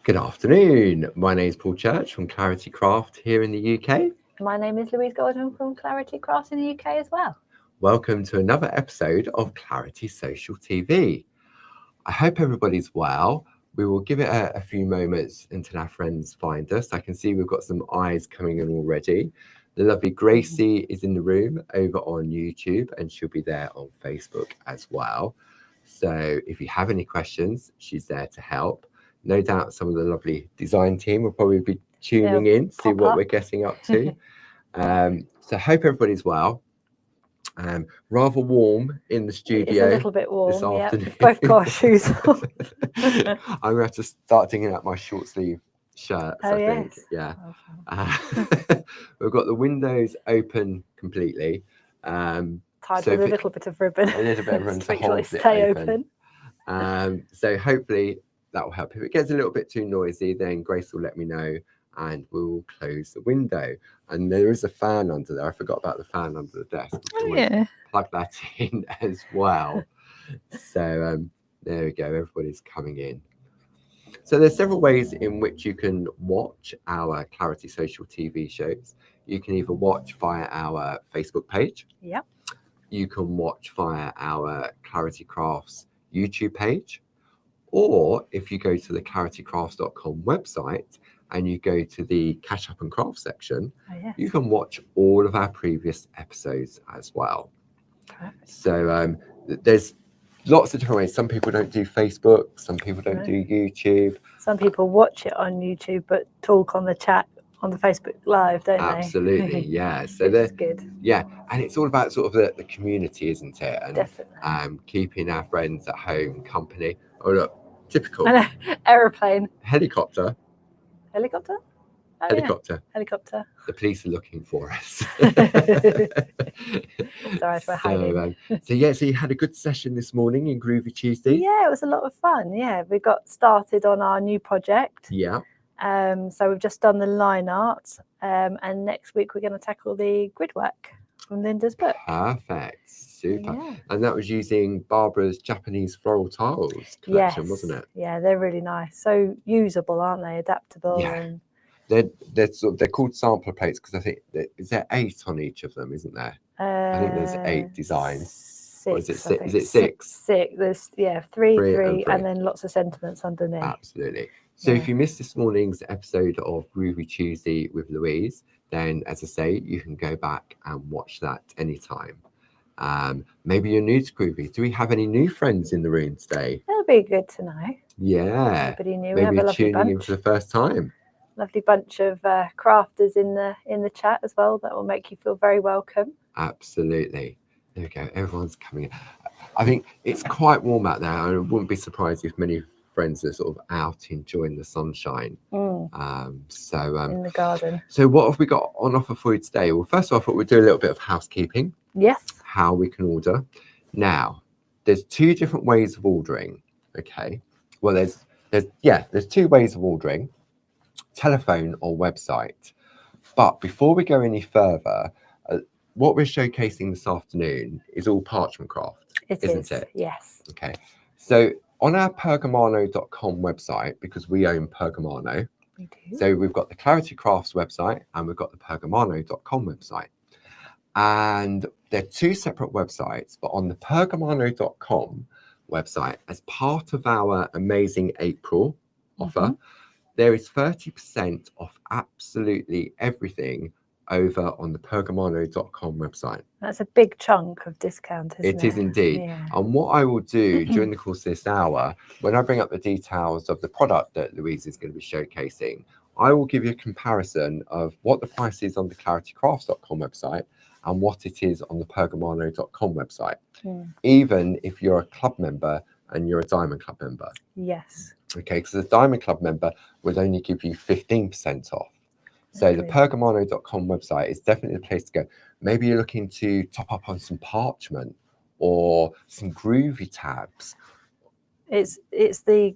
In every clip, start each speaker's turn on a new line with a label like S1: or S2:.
S1: Good afternoon. My name is Paul Church from Clarity Craft here in the UK.
S2: My name is Louise Paul from Clarity Craft in the UK as well.
S1: Welcome to another episode of Clarity Social TV. I hope everybody's well. We will give it a few moments until our friends find us. I can see we've got some eyes coming in already. The lovely Gracie is in the room over on YouTube, and she'll be there on Facebook as well. So if you have any questions, she's there to help. No doubt some of the lovely design team will probably be tuning in to see what we're getting up to. So hope everybody's well. Rather warm in the studio.
S2: It's a little bit warm
S1: this afternoon.
S2: Yeah. Both got our shoes on.
S1: I'm going to have to start digging out my short sleeve shirts, I think. Yeah. We've got the windows open completely.
S2: Tied with a little bit of ribbon.
S1: A little bit of ribbon to
S2: make sure
S1: hold
S2: it stay open.
S1: So hopefully that will help. If it gets a little bit too noisy, then Grace will let me know and we'll close the window. And there is a fan under there. I forgot about the fan under the desk. Plug that in as well. So there we go. Everybody's coming in. So there's several ways in which you can watch our Clarity Social TV shows. You can either watch via our Facebook page.
S2: Yep.
S1: You can watch via our Clarity Crafts YouTube page. Or if you go to the claritycrafts.com website and you go to the Catch Up and Craft section, you can watch all of our previous episodes as well. Perfect. So there's lots of different ways. Some people don't do Facebook, some people don't do YouTube.
S2: Some people watch it on YouTube but talk on the chat on the Facebook Live, don't they?
S1: Absolutely, yeah. So
S2: that's good.
S1: Yeah, and it's all about sort of the community, isn't it? And
S2: definitely.
S1: Keeping our friends at home company. Oh look, typical.
S2: Aeroplane.
S1: Helicopter.
S2: Helicopter? Oh,
S1: helicopter.
S2: Yeah. Helicopter.
S1: The police are looking for us.
S2: Sorry, we're hiding.
S1: So you had a good session this morning in Groovi Tuesday.
S2: Yeah, it was a lot of fun. Yeah, we got started on our new project.
S1: Yeah.
S2: So we've just done the line art, and next week we're going to tackle the grid work from Linda's book.
S1: Perfect. Super. Yeah. And that was using Barbara's Japanese floral tiles collection, wasn't it?
S2: Yeah, they're really nice. So usable, aren't they? Adaptable.
S1: Yeah. And they're called sampler plates because I think is there 8 on each of them, isn't there? I think there's 8 designs.
S2: 6.
S1: Or is it 6? Is it 6?
S2: 6. There's 3, and then lots of sentiments underneath.
S1: Absolutely. So if you missed this morning's episode of Groovi Tuesday with Louise, then as I say, you can go back and watch that anytime. Maybe you're new to Groovi. Do we have any new friends in the room today?
S2: That'll be good to know.
S1: Yeah.
S2: Everybody new.
S1: Maybe
S2: we have a lovely
S1: tuning
S2: bunch.
S1: in for the first time.
S2: Lovely bunch of crafters in the chat as well. That will make you feel very welcome.
S1: Absolutely. There we go. Everyone's coming in. I think it's quite warm out there. I wouldn't be surprised if many friends are sort of out enjoying the sunshine.
S2: In the garden.
S1: So what have we got on offer for you today? Well, first of all, I thought we'd do a little bit of housekeeping.
S2: Yes.
S1: How we can order. Now, there's 2 different ways of ordering. Okay. Well, there's 2 ways of ordering: telephone or website. But before we go any further, what we're showcasing this afternoon is all parchment craft, isn't it?
S2: Yes.
S1: Okay. So on our pergamano.com website, because we own Pergamano,
S2: we do.
S1: So we've got the Clarity Crafts website and we've got the pergamano.com website. And they're 2 separate websites, but on the pergamano.com website, as part of our amazing April offer, there is 30% off absolutely everything over on the pergamano.com website.
S2: That's a big chunk of discount, isn't it?
S1: It is indeed. Yeah. And what I will do during the course of this hour, when I bring up the details of the product that Louise is going to be showcasing, I will give you a comparison of what the price is on the claritycrafts.com website and what it is on the pergamano.com website. Even if you're a club member and you're a Diamond Club member.
S2: Yes.
S1: Okay, because a Diamond Club member would only give you 15% off. So the pergamano.com website is definitely the place to go. Maybe you're looking to top up on some parchment or some Groovi tabs.
S2: It's the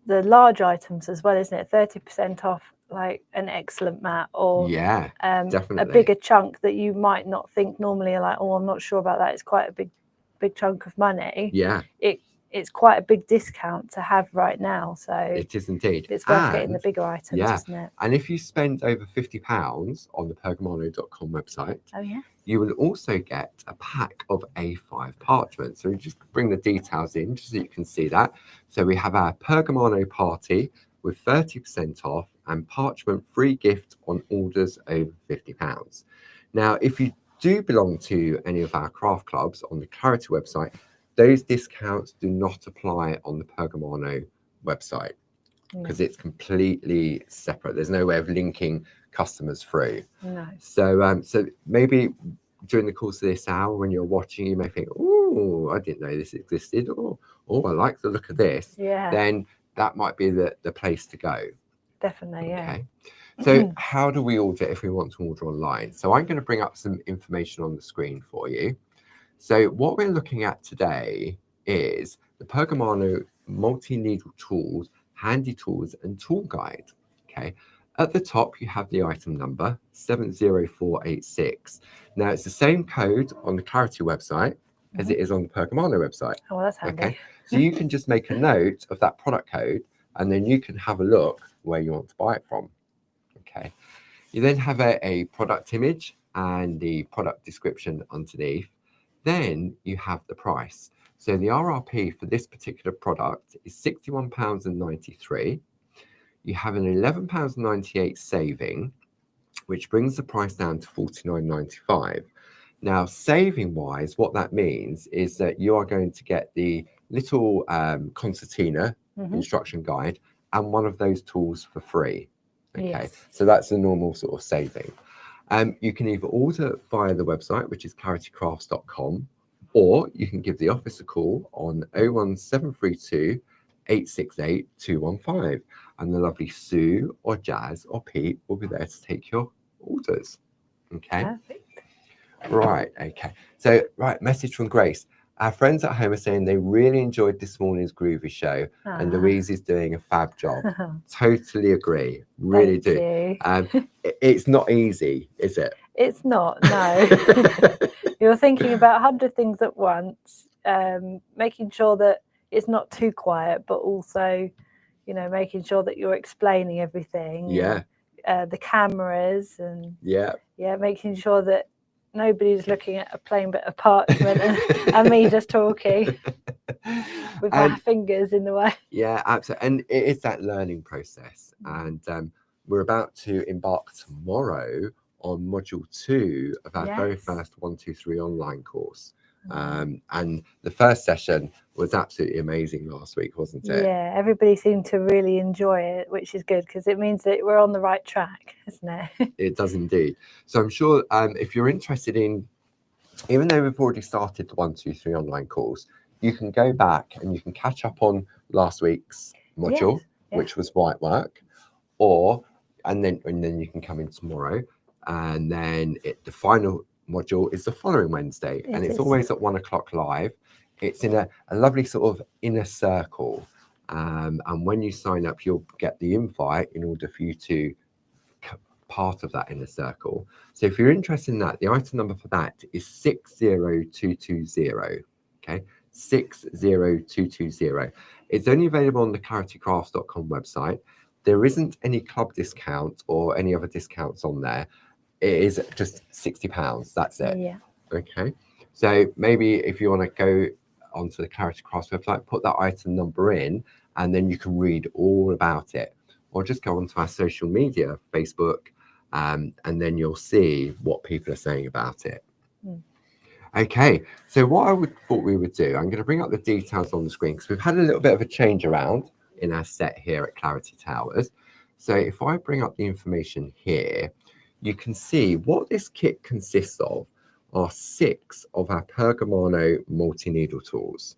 S2: large items as well, isn't it? 30% off, like an excellent mat, or
S1: definitely
S2: a bigger chunk that you might not think normally. Like, oh, I'm not sure about that. It's quite a big chunk of money.
S1: Yeah.
S2: It it's quite a big discount to have right now. So
S1: It is indeed.
S2: it's worth getting the bigger items,
S1: yeah,
S2: isn't it?
S1: And if you spend over £50 on the pergamano.com website,
S2: Oh yeah.
S1: you will also get a pack of A5 parchment. So we just bring the details in just so you can see that. So we have our Pergamano party with 30% off and parchment free gift on orders over £50. Now, if you do belong to any of our craft clubs on the Clarity website, those discounts do not apply on the Pergamano website because it's completely separate. There's no way of linking customers through.
S2: No.
S1: So maybe during the course of this hour when you're watching, you may think, oh, I didn't know this existed, or oh, I like the look of this.
S2: Yeah.
S1: Then that might be the place to go.
S2: Definitely,
S1: Okay. So how do we order if we want to order online? So I'm going to bring up some information on the screen for you. So what we're looking at today is the Pergamano multi-needle tools, handy tools and tool guide. Okay. At the top, you have the item number 70486. Now it's the same code on the Clarity website as it is on the Pergamano website.
S2: Oh, well, that's handy.
S1: Okay. So you can just make a note of that product code and then you can have a look where you want to buy it from. Okay. You then have a product image and the product description underneath. Then you have the price. So the RRP for this particular product is £61.93. You have an £11.98 saving, which brings the price down to £49.95. Now, saving wise, what that means is that you are going to get the little concertina instruction guide and one of those tools for free. Okay,
S2: Yes.
S1: so that's the normal sort of saving. You can either order via the website, which is claritycrafts.com, or you can give the office a call on 01732 868 215, and the lovely Sue or Jazz or Pete will be there to take your orders. Okay.
S2: Perfect.
S1: Right. Okay. So, right, message from Grace. Our friends at home are saying they really enjoyed this morning's Groovi show, and Louise is doing a fab job. Totally agree. Really do. It's not easy, is it?
S2: It's not, no. You're thinking about 100 things at once, making sure that it's not too quiet, but also, you know, making sure that you're explaining everything.
S1: Yeah.
S2: And, the cameras and
S1: yeah,
S2: making sure that nobody's looking at a plain bit of parchment and me just talking with my fingers in the way.
S1: Yeah, absolutely. And it is that learning process. And we're about to embark tomorrow on module 2 of our very first 123 online course. And the first session was absolutely amazing last week, wasn't it?
S2: Yeah, everybody seemed to really enjoy it, which is good because it means that we're on the right track, isn't it?
S1: It does indeed. So I'm sure if you're interested in, even though we've already started the 123 online course, you can go back and you can catch up on last week's module, which was white work, and then you can come in tomorrow, and then the final module is the following Wednesday, and it's always at 1 o'clock live. It's in a lovely sort of inner circle, and when you sign up, you'll get the invite in order for you to part of that inner circle. So if you're interested in that, the item number for that is 60220. Okay, 60220. It's only available on the claritycrafts.com website. There isn't any club discount or any other discounts on there. It is just £60. That's it.
S2: Yeah.
S1: Okay. So maybe if you want to go onto the Clarity Crafts website, put that item number in, and then you can read all about it. Or just go onto our social media, Facebook, and then you'll see what people are saying about it. Okay, so what I thought we would do, I'm going to bring up the details on the screen because we've had a little bit of a change around in our set here at Clarity Towers. So if I bring up the information here, you can see what this kit consists of are 6 of our Pergamano multi-needle tools.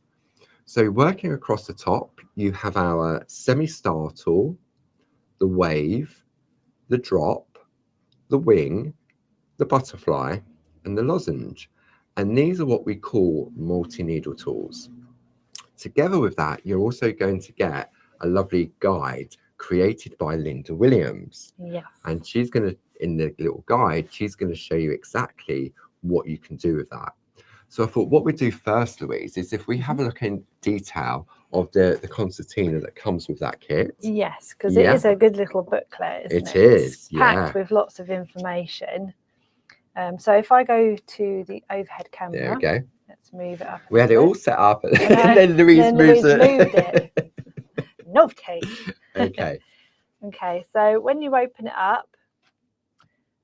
S1: So working across the top, you have our semi-star tool, the wave, the drop, the wing, the butterfly, and the lozenge. And these are what we call multi-needle tools. Together with that, you're also going to get a lovely guide created by Linda Williams.
S2: Yes.
S1: And she's going to, in the little guide, she's going to show you exactly what you can do with that. So I thought what we'd do first, Louise, is if we have a look in detail of the concertina that comes with that kit.
S2: Yes, because
S1: Yeah.
S2: it is a good little booklet, isn't
S1: It
S2: it?
S1: is,
S2: It's packed
S1: yeah.
S2: with lots of information. So if I go to the overhead camera,
S1: There we go.
S2: let's move it up.
S1: We had it all set up, and
S2: know.
S1: then Louise moves it.
S2: moved it. Naughty.
S1: Okay.
S2: Okay, so when you open it up,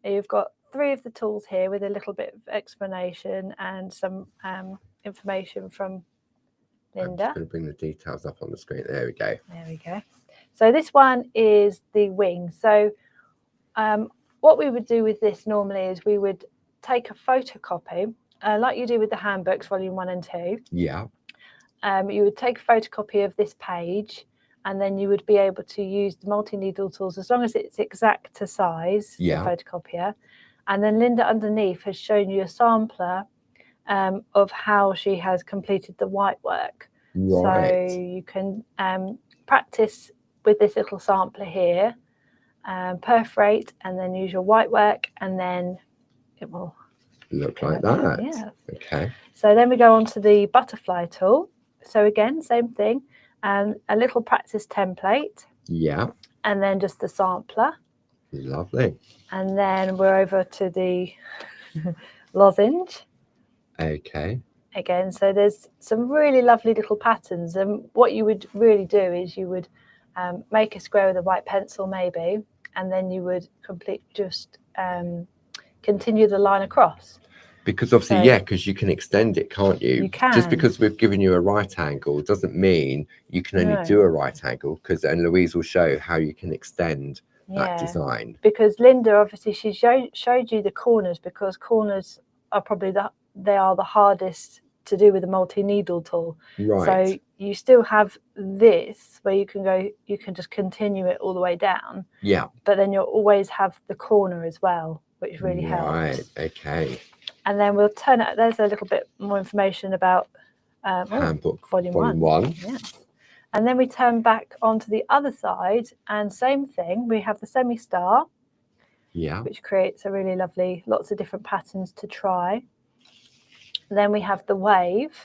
S2: you've got 3 of the tools here with a little bit of explanation and some information from Linda.
S1: I'm just going to bring the details up on the screen. There we go.
S2: There we go. So this one is the wing. So what we would do with this normally is we would take a photocopy, like you do with the handbooks, volume 1 and 2.
S1: Yeah.
S2: You would take a photocopy of this page, and then you would be able to use the multi-needle tools as long as it's exact to size, the photocopier. And then Linda underneath has shown you a sampler of how she has completed the white work.
S1: Right.
S2: So you can practice with this little sampler here, perforate, and then use your white work, and then it will
S1: look like that.
S2: Yeah.
S1: Okay.
S2: So then we go on to the butterfly tool. So again, same thing, a little practice template.
S1: Yeah.
S2: And then just the sampler.
S1: Lovely.
S2: And then we're over to the lozenge.
S1: Okay.
S2: Again, so there's some really lovely little patterns, and what you would really do is you would make a square with a white pencil maybe, and then you would continue the line across.
S1: Because obviously, because you can extend it, can't you?
S2: You can.
S1: Just because we've given you a right angle doesn't mean you can only do a right angle, and Louise will show how you can extend that design.
S2: Because Linda, obviously, she showed you the corners, because corners are probably they are the hardest to do with a multi-needle tool.
S1: Right.
S2: So you still have this where you can just continue it all the way down.
S1: Yeah.
S2: But then you'll always have the corner as well, which really helps.
S1: Right. Okay.
S2: And then we'll turn it. There's a little bit more information about
S1: handbook
S2: volume
S1: 1.
S2: Yes. And then we turn back onto the other side, and same thing. We have the semi-star.
S1: Yeah.
S2: Which creates a really lovely, lots of different patterns to try. Then we have the wave,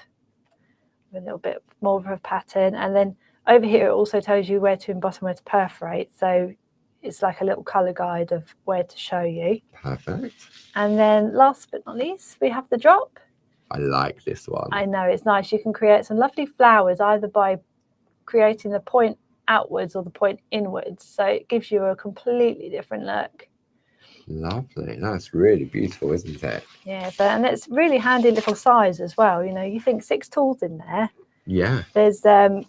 S2: with a little bit more of a pattern. And then over here, it also tells you where to emboss and where to perforate. So it's like a little colour guide of where to show you.
S1: Perfect.
S2: And then last but not least, we have the drop.
S1: I like this one.
S2: I know, it's nice. You can create some lovely flowers either by creating the point outwards or the point inwards. So it gives you a completely different look.
S1: Lovely. That's really beautiful, isn't it?
S2: Yeah, and it's really handy little size as well. You know, you think 6 tools in there.
S1: Yeah.
S2: There's and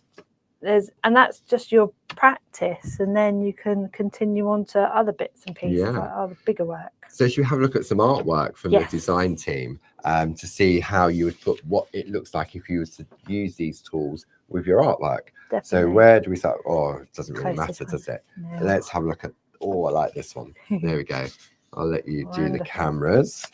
S2: that's just your practice, and then you can continue on to other bits and pieces, like other bigger work. So
S1: should we have a look at some artwork from the design team to see how you would put what it looks like if you were to use these tools with your artwork?
S2: Definitely.
S1: So where do we start? Oh, it doesn't really matter, does it?
S2: No.
S1: Let's have a look at. Oh, I like this one. There we go. I'll let you do the cameras.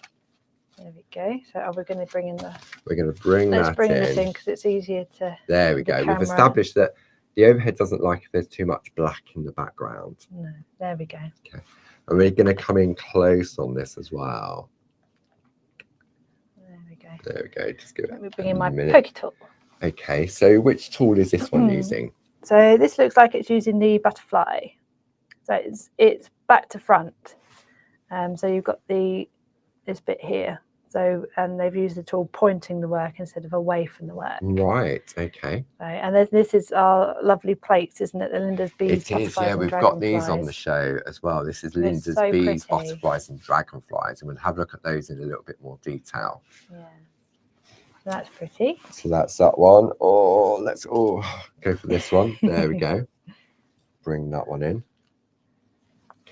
S2: There we go. So are we going to bring in the...
S1: We're going to bring
S2: Let's bring this in because it's easier to...
S1: There we go. We've established that the overhead doesn't like if there's too much black in the background.
S2: No, there we go.
S1: Okay. And we're going to come in close on this as well.
S2: There we go.
S1: There we go. Just give it
S2: Let me bring in my
S1: minute.
S2: pokey tool.
S1: Okay, so which tool is this one using?
S2: So this looks like it's using the butterfly. So it's back to front. So you've got this bit here. So they've used the tool pointing the work instead of away from the work.
S1: Right. Okay.
S2: So, and this is our lovely plates, isn't it? The Linda's bees.
S1: It is. Yeah, we've got these on the show as well. This is Linda's bees, butterflies, and dragonflies, and we'll have a look at those in a little bit more detail.
S2: Yeah. That's pretty.
S1: So that's that one. Oh, let's go for this one. There we go. Bring that one in.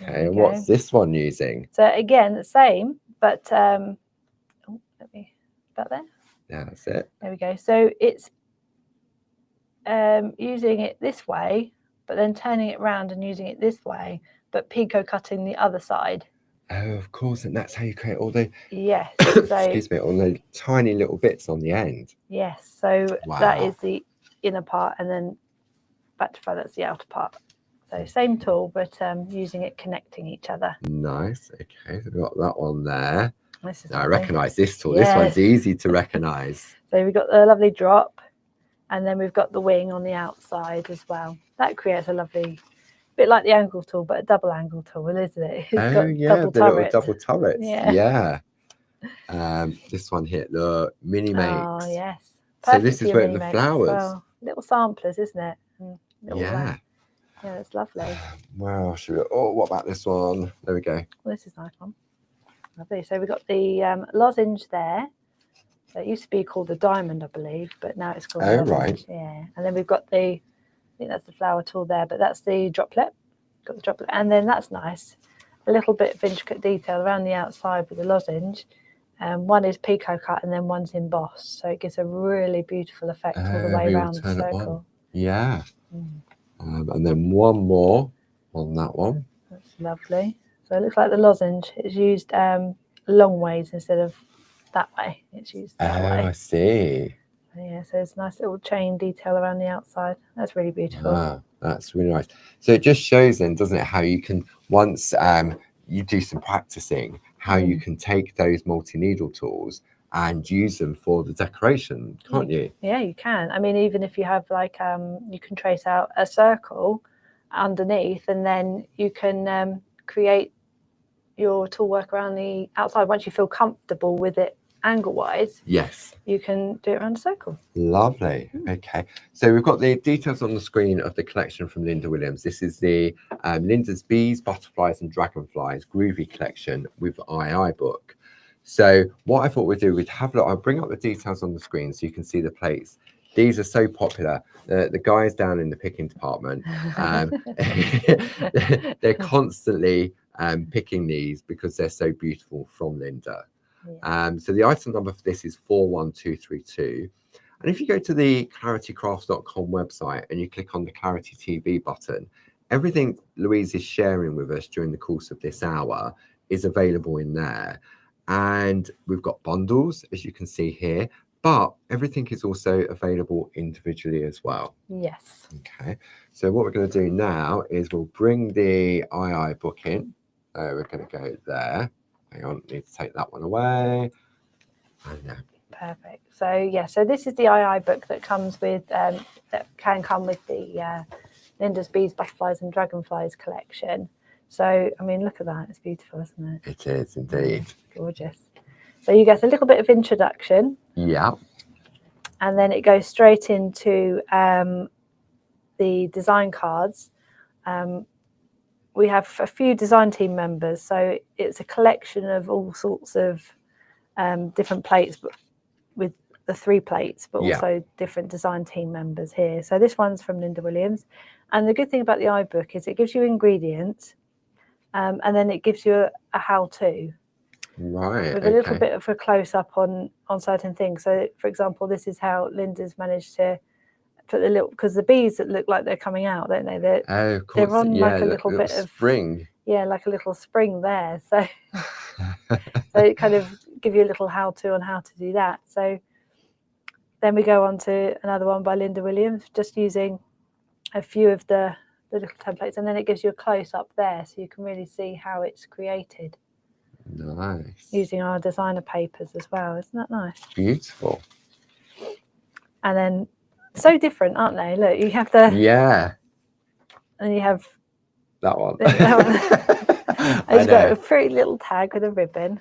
S1: Okay, and what's this one using?
S2: So again, the same, but let me about there.
S1: Yeah, that's it.
S2: There we go. So it's using it this way, but then turning it around and using it this way, but picot cutting the other side.
S1: Oh, of course, and that's how you create all the
S2: excuse
S1: me, all the tiny little bits on the end.
S2: Yes, so that is the inner part, and then butterfly, that's the outer part. So same tool, but using it connecting each other.
S1: Nice. Okay, so we've got that one there.
S2: This is
S1: I
S2: lovely.
S1: recognise this tool. This one's
S2: Yes.
S1: easy to recognise.
S2: So we've got the lovely drop, and then we've got the wing on the outside as well. That creates a lovely, bit like the angle tool, but a double angle tool, isn't it? It's
S1: Oh
S2: got
S1: yeah,
S2: double
S1: the little
S2: turret.
S1: double turrets.
S2: Yeah.
S1: This one here, look, mini makes.
S2: Oh yes.
S1: So
S2: Perfect
S1: this
S2: for
S1: is
S2: your
S1: where
S2: mini
S1: the
S2: makes as
S1: flowers.
S2: well. Little samplers, isn't it? Little,
S1: Yeah.
S2: yeah, it's lovely.
S1: Well, should we, oh, what about this one? There we go.
S2: Well, this is a nice one. Lovely. So we've got the lozenge there. So it used to be called the diamond, I believe, but now it's called the lozenge.
S1: Right.
S2: Yeah. And then we've got I think that's the flower tool there, but that's the droplet. Got the droplet, and then that's nice. A little bit of intricate detail around the outside with the lozenge. One is picot cut, and then one's embossed, so it gives a really beautiful effect all the way around the circle.
S1: Yeah. And then one more on that one.
S2: That's lovely. So it looks like the lozenge is used long ways instead of that way. It's used that way.
S1: I see.
S2: Yeah, so it's a nice little chain detail around the outside. That's really beautiful.
S1: That's really nice. So it just shows then, doesn't it, how you can, once you do some practicing, how you can take those multi-needle tools and use them for the decoration, can't you?
S2: Yeah, you can. I mean, even if you have like, you can trace out a circle underneath, and then you can create your tool work around the outside. Once you feel comfortable with it angle-wise,
S1: yes,
S2: you can do it around a circle.
S1: Lovely. Okay, so we've got the details on the screen of the collection from Linda Williams. This is the Linda's Bees, Butterflies and Dragonflies Groovi collection with II book. So what I thought we'd do, we'd have a look. I'll bring up the details on the screen so you can see the plates. These are so popular. The guys down in the picking department, they're constantly picking these because they're so beautiful from Linda. So the item number for this is 41232. And if you go to the claritycrafts.com website and you click on the Clarity TV button, everything Louise is sharing with us during the course of this hour is available in there. And we've got bundles, as you can see here, but everything is also available individually as well.
S2: Yes.
S1: Okay, so what we're going to do now is we'll bring the II book in. We're going to go there. Hang on, need to take that one away. And
S2: Perfect. So yeah, so this is the II book that comes with that can come with the Linda's Bees, Butterflies and Dragonflies collection. So I mean, look at that, it's beautiful, isn't it?
S1: It is indeed.
S2: Gorgeous. So you get a little bit of introduction.
S1: Yeah.
S2: And then it goes straight into the design cards. We have a few design team members, so it's a collection of all sorts of different plates, but with the 3 plates, but also different design team members here. So this one's from Linda Williams, and the good thing about the iBook is it gives you ingredients, and then it gives you a how-to.
S1: Right.
S2: With a little bit of a close-up on certain things. So, for example, this is how Linda's managed to put the little, because the bees that look like they're coming out, don't they? They're on like a little bit of
S1: spring.
S2: Yeah, like a little spring there. So, so it kind of give you a little how-to on how to do that. So then we go on to another one by Linda Williams, just using a few of the little templates, and then it gives you a close-up there, so you can really see how it's created.
S1: Nice.
S2: Using our designer papers as well. Isn't that nice?
S1: Beautiful.
S2: And then so different, aren't they? Look, you have the and you have
S1: that one.
S2: It's got a pretty little tag with a ribbon.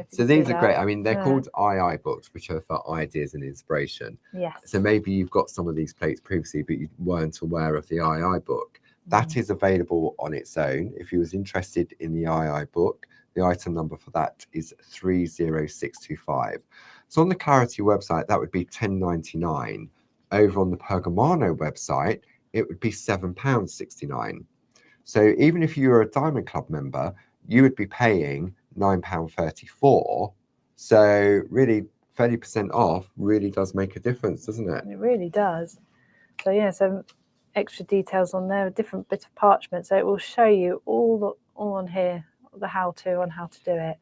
S1: So these are great. I mean, they're called II books, which are for ideas and inspiration.
S2: Yes.
S1: So maybe you've got some of these plates previously, but you weren't aware of the II book. That is available on its own. If you was interested in the II book, the item number for that is 30625. So on the Clarity website, that would be £10.99. Over on the Pergamano website, it would be £7.69. So even if you were a Diamond Club member, you would be paying £9.34. So really 30% off really does make a difference, doesn't it?
S2: It really does. So yeah, some extra details on there, a different bit of parchment. So it will show you all on here, the how-to on how to do it,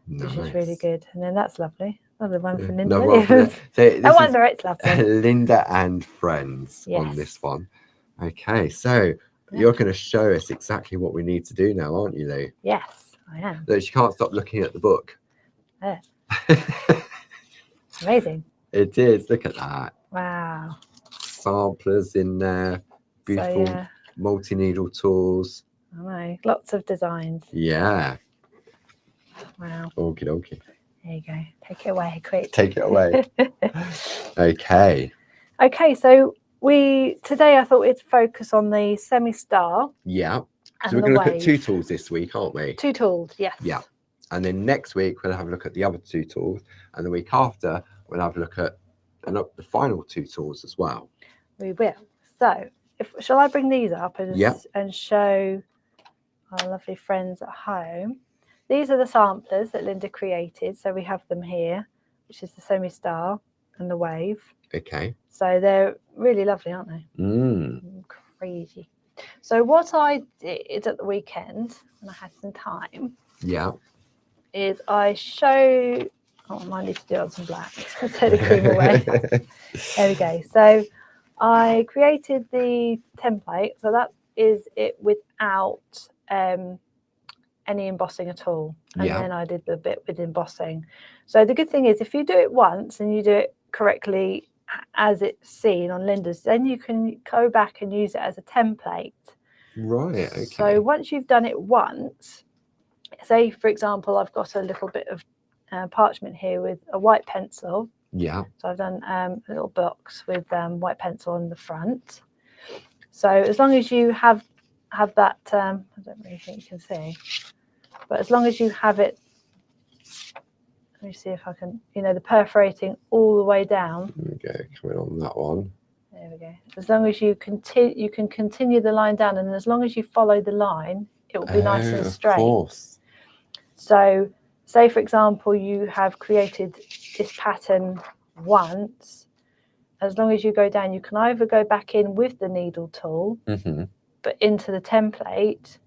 S2: which is really good. And then that's lovely. Another one from Linda. No wonder it's lovely.
S1: Linda and Friends on this one. Okay, so you're going to show us exactly what we need to do now, aren't you, Lou?
S2: Yes, I am.
S1: That she can't stop looking at the book.
S2: There. Amazing.
S1: It is. Look at that.
S2: Wow.
S1: Samplers in there. Beautiful
S2: So, yeah,
S1: multi-needle tools.
S2: I know. Lots of designs.
S1: Yeah.
S2: Wow.
S1: Okie dokie.
S2: There you go. Take it away, quick.
S1: Take it away. Okay.
S2: Okay, so today I thought we'd focus on the semi-star
S1: Yeah. So
S2: and
S1: we're
S2: the
S1: going to look at
S2: wave.
S1: 2 tools this week, aren't we?
S2: 2 tools, yes.
S1: Yeah. And then next week we'll have a look at the other 2 tools, and the week after we'll have a look at the final 2 tools as well.
S2: We will. So, shall I bring these up and,
S1: Yeah.
S2: and show our lovely friends at home? These are the samplers that Linda created. So we have them here, which is the semi-star and the wave.
S1: Okay.
S2: So they're really lovely, aren't they? Crazy. So what I did at the weekend, when I had some time,
S1: Yeah.
S2: is I show. Oh, I might need to do it on some black. Take the cream away. There we go. So I created the template. So that is it without any embossing at all. And
S1: Yeah.
S2: then I did the bit with embossing. So the good thing is if you do it once and you do it correctly as it's seen on Linda's, then you can go back and use it as a template.
S1: Right. Okay.
S2: So once you've done it once, say for example, I've got a little bit of parchment here with a white pencil.
S1: Yeah.
S2: So I've done a little box with white pencil on the front. So as long as you have that, I don't really think you can see, but as long as you have it, let me see if I can, the perforating all the way down.
S1: There we go. Coming on that one.
S2: There we go. As long as you can continue the line down, and as long as you follow the line, it will be nice and straight.
S1: Of course.
S2: So, say for example, you have created this pattern once. As long as you go down, you can either go back in with the needle tool, but into the template,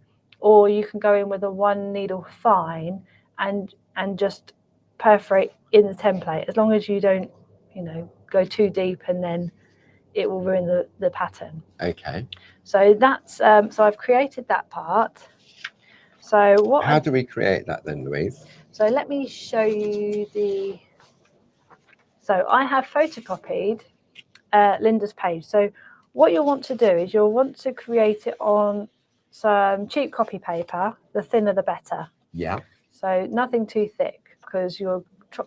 S2: or you can go in with a 1 needle fine and just perforate in the template. As long as you don't, go too deep, and then it will ruin the pattern.
S1: Okay.
S2: So that's so I've created that part. So
S1: how do we create that then, Louise?
S2: So let me show you so I have photocopied Linda's page. So what you'll want to do is you'll want to create it on some cheap copy paper. The thinner the better.
S1: Yeah.
S2: So nothing too thick, because you're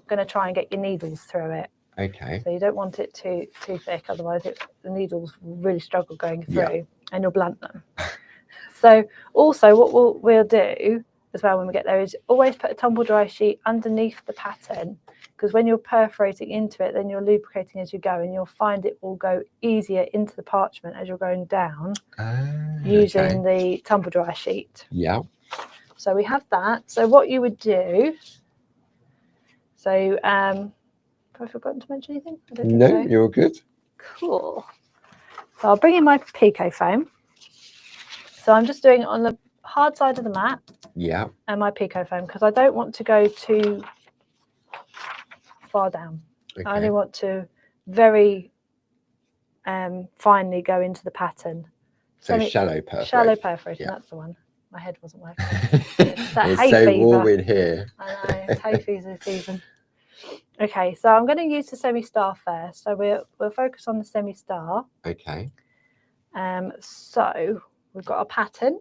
S2: going to try and get your needles through it.
S1: Okay.
S2: So you don't want it too thick, otherwise the needles will really struggle going through, and you'll blunt them. So also what we'll do as well when we get there is always put a tumble dry sheet underneath the pattern, because when you're perforating into it, then you're lubricating as you go, and you'll find it will go easier into the parchment as you're going down using the tumble dry sheet.
S1: Yeah.
S2: So we have that. So what you would do, so have I forgotten to mention anything? I don't think
S1: No,
S2: so.
S1: you're good.
S2: Cool. So I'll bring in my Pico foam. So I'm just doing it on the hard side of the mat.
S1: Yeah.
S2: And my Pico foam, because I don't want to go too far down.
S1: Okay.
S2: I only want to very finely go into the pattern.
S1: So shallow perforation.
S2: Shallow perforation, that's the one. My head wasn't working. It's that
S1: it's
S2: hay
S1: so
S2: fever.
S1: warm in here.
S2: I know, it's hay fever season. Okay, so I'm going to use the semi-star first. So we'll focus on the semi-star.
S1: Okay.
S2: So we've got a pattern.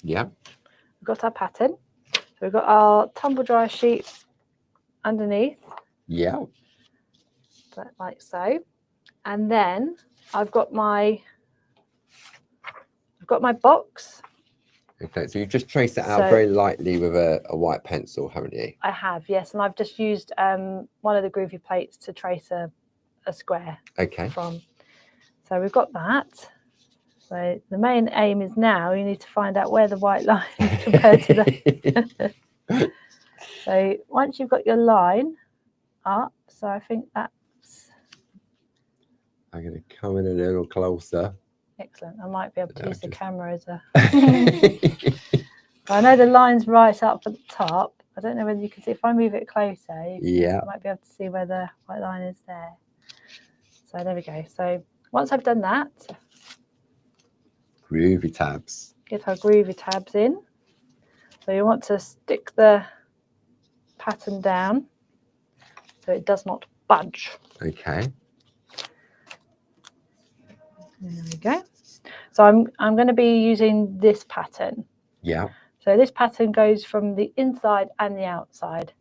S1: Yeah.
S2: We've got our pattern. So we've got our tumble dry sheet underneath.
S1: Yeah.
S2: Like so. And then I've got my box.
S1: Okay, so you've just traced it out very lightly with a white pencil, haven't you?
S2: I have, yes, and I've just used one of the Groovi plates to trace a square from. So we've got that. So the main aim is now you need to find out where the white line is compared to the... So once you've got your line up, so I think that's...
S1: I'm going to come in a little closer.
S2: Excellent. I might be able to use the camera as a... I know the line's right up at the top. I don't know whether you can see. If I move it closer, you might be able to see where the white line is there. So there we go. So once I've done that...
S1: Groovi tabs.
S2: Get our Groovi tabs in. So you want to stick the pattern down so it does not budge.
S1: Okay.
S2: There we go. So I'm going to be using this pattern.
S1: Yeah.
S2: So this pattern goes from the inside and the outside.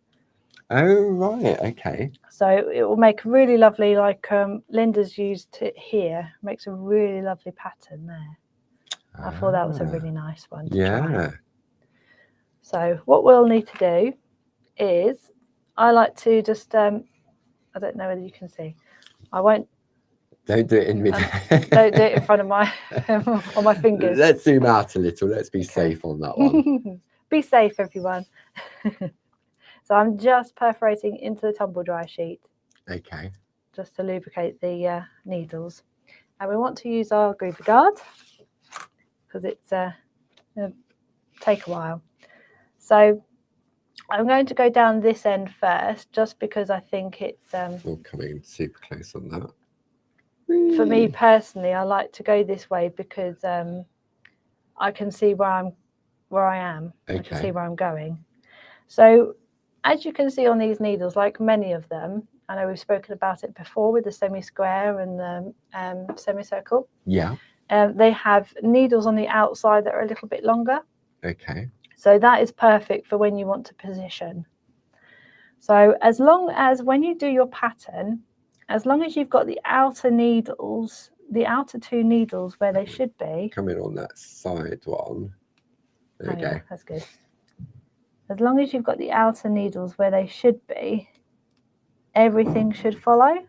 S1: Oh, right. Okay.
S2: So it will make a really lovely, like Linda's used it here, makes a really lovely pattern there. I thought that was a really nice one to try. So what we'll need to do is, I like to just, I don't know whether you can see, I won't.
S1: Don't do it in mid.
S2: Don't do it in front of my, on my fingers.
S1: Let's zoom out a little. Let's be safe on that one.
S2: Be safe, everyone. So I'm just perforating into the tumble dry sheet.
S1: Okay.
S2: Just to lubricate the needles. And we want to use our Groovi guard because it's going to take a while. So I'm going to go down this end first, just because I think it's...
S1: We're coming super close on that.
S2: For me personally, I like to go this way because I can see where I am.
S1: Okay.
S2: I can see where I'm going. So as you can see on these needles, like many of them, I know we've spoken about it before with the semi-square and the semicircle.
S1: Yeah.
S2: They have needles on the outside that are a little bit longer.
S1: Okay.
S2: So that is perfect for when you want to position. So as long as when you do your pattern, as long as you've got the outer needles, the outer two needles where they should be.
S1: Coming on that side one. There we go.
S2: Yeah, that's good. As long as you've got the outer needles where they should be, everything should follow.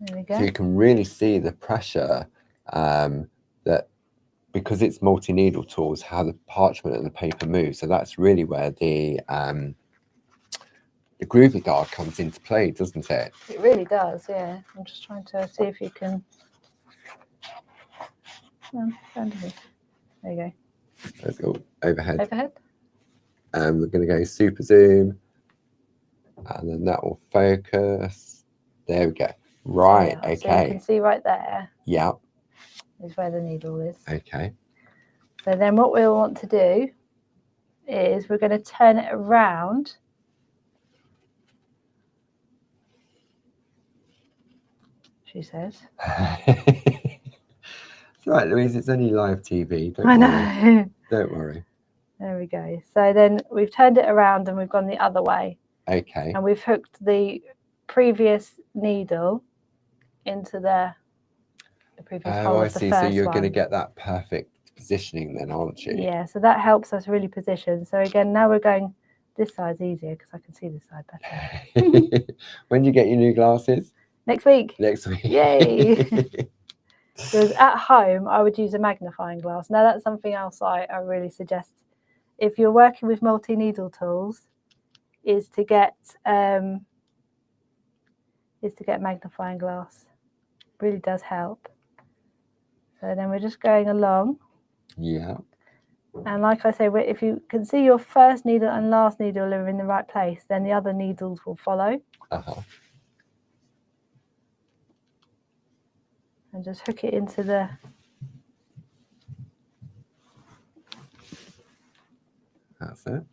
S2: There we go.
S1: So you can really see the pressure that, because it's multi-needle tools, how the parchment and the paper move. So that's really where the Groovi guard comes into play, doesn't it?
S2: It really does, yeah. I'm just trying to see if you can... There you go.
S1: Let's go overhead.
S2: Overhead.
S1: And we're going to go super zoom. And then that will focus. There we go. Right,
S2: Yeah,
S1: okay.
S2: So you can see right there.
S1: Yeah.
S2: Is where the needle is.
S1: Okay.
S2: So then what we'll want to do is we're going to turn it around. She says.
S1: It's right, Louise, it's only live TV. Don't
S2: I
S1: worry.
S2: know.
S1: Don't worry.
S2: There we go. So then we've turned it around and we've gone the other way.
S1: Okay.
S2: And we've hooked the previous needle into the previous hole
S1: I
S2: of the
S1: see.
S2: first
S1: So you're
S2: one.
S1: going to get that perfect positioning then, aren't you?
S2: Yeah, so that helps us really position. So again, now we're going, this side's easier because I can see this side better.
S1: When do you get your new glasses?
S2: Next week.
S1: Next week.
S2: Yay! Because at home, I would use a magnifying glass. Now, that's something else I really suggest. If you're working with multi-needle tools, is to get magnifying glass. Really does help. So then we're just going along.
S1: Yeah.
S2: And like I say, if you can see your first needle and last needle are in the right place, then the other needles will follow.
S1: Uh-huh.
S2: And just hook it into the...
S1: That's it.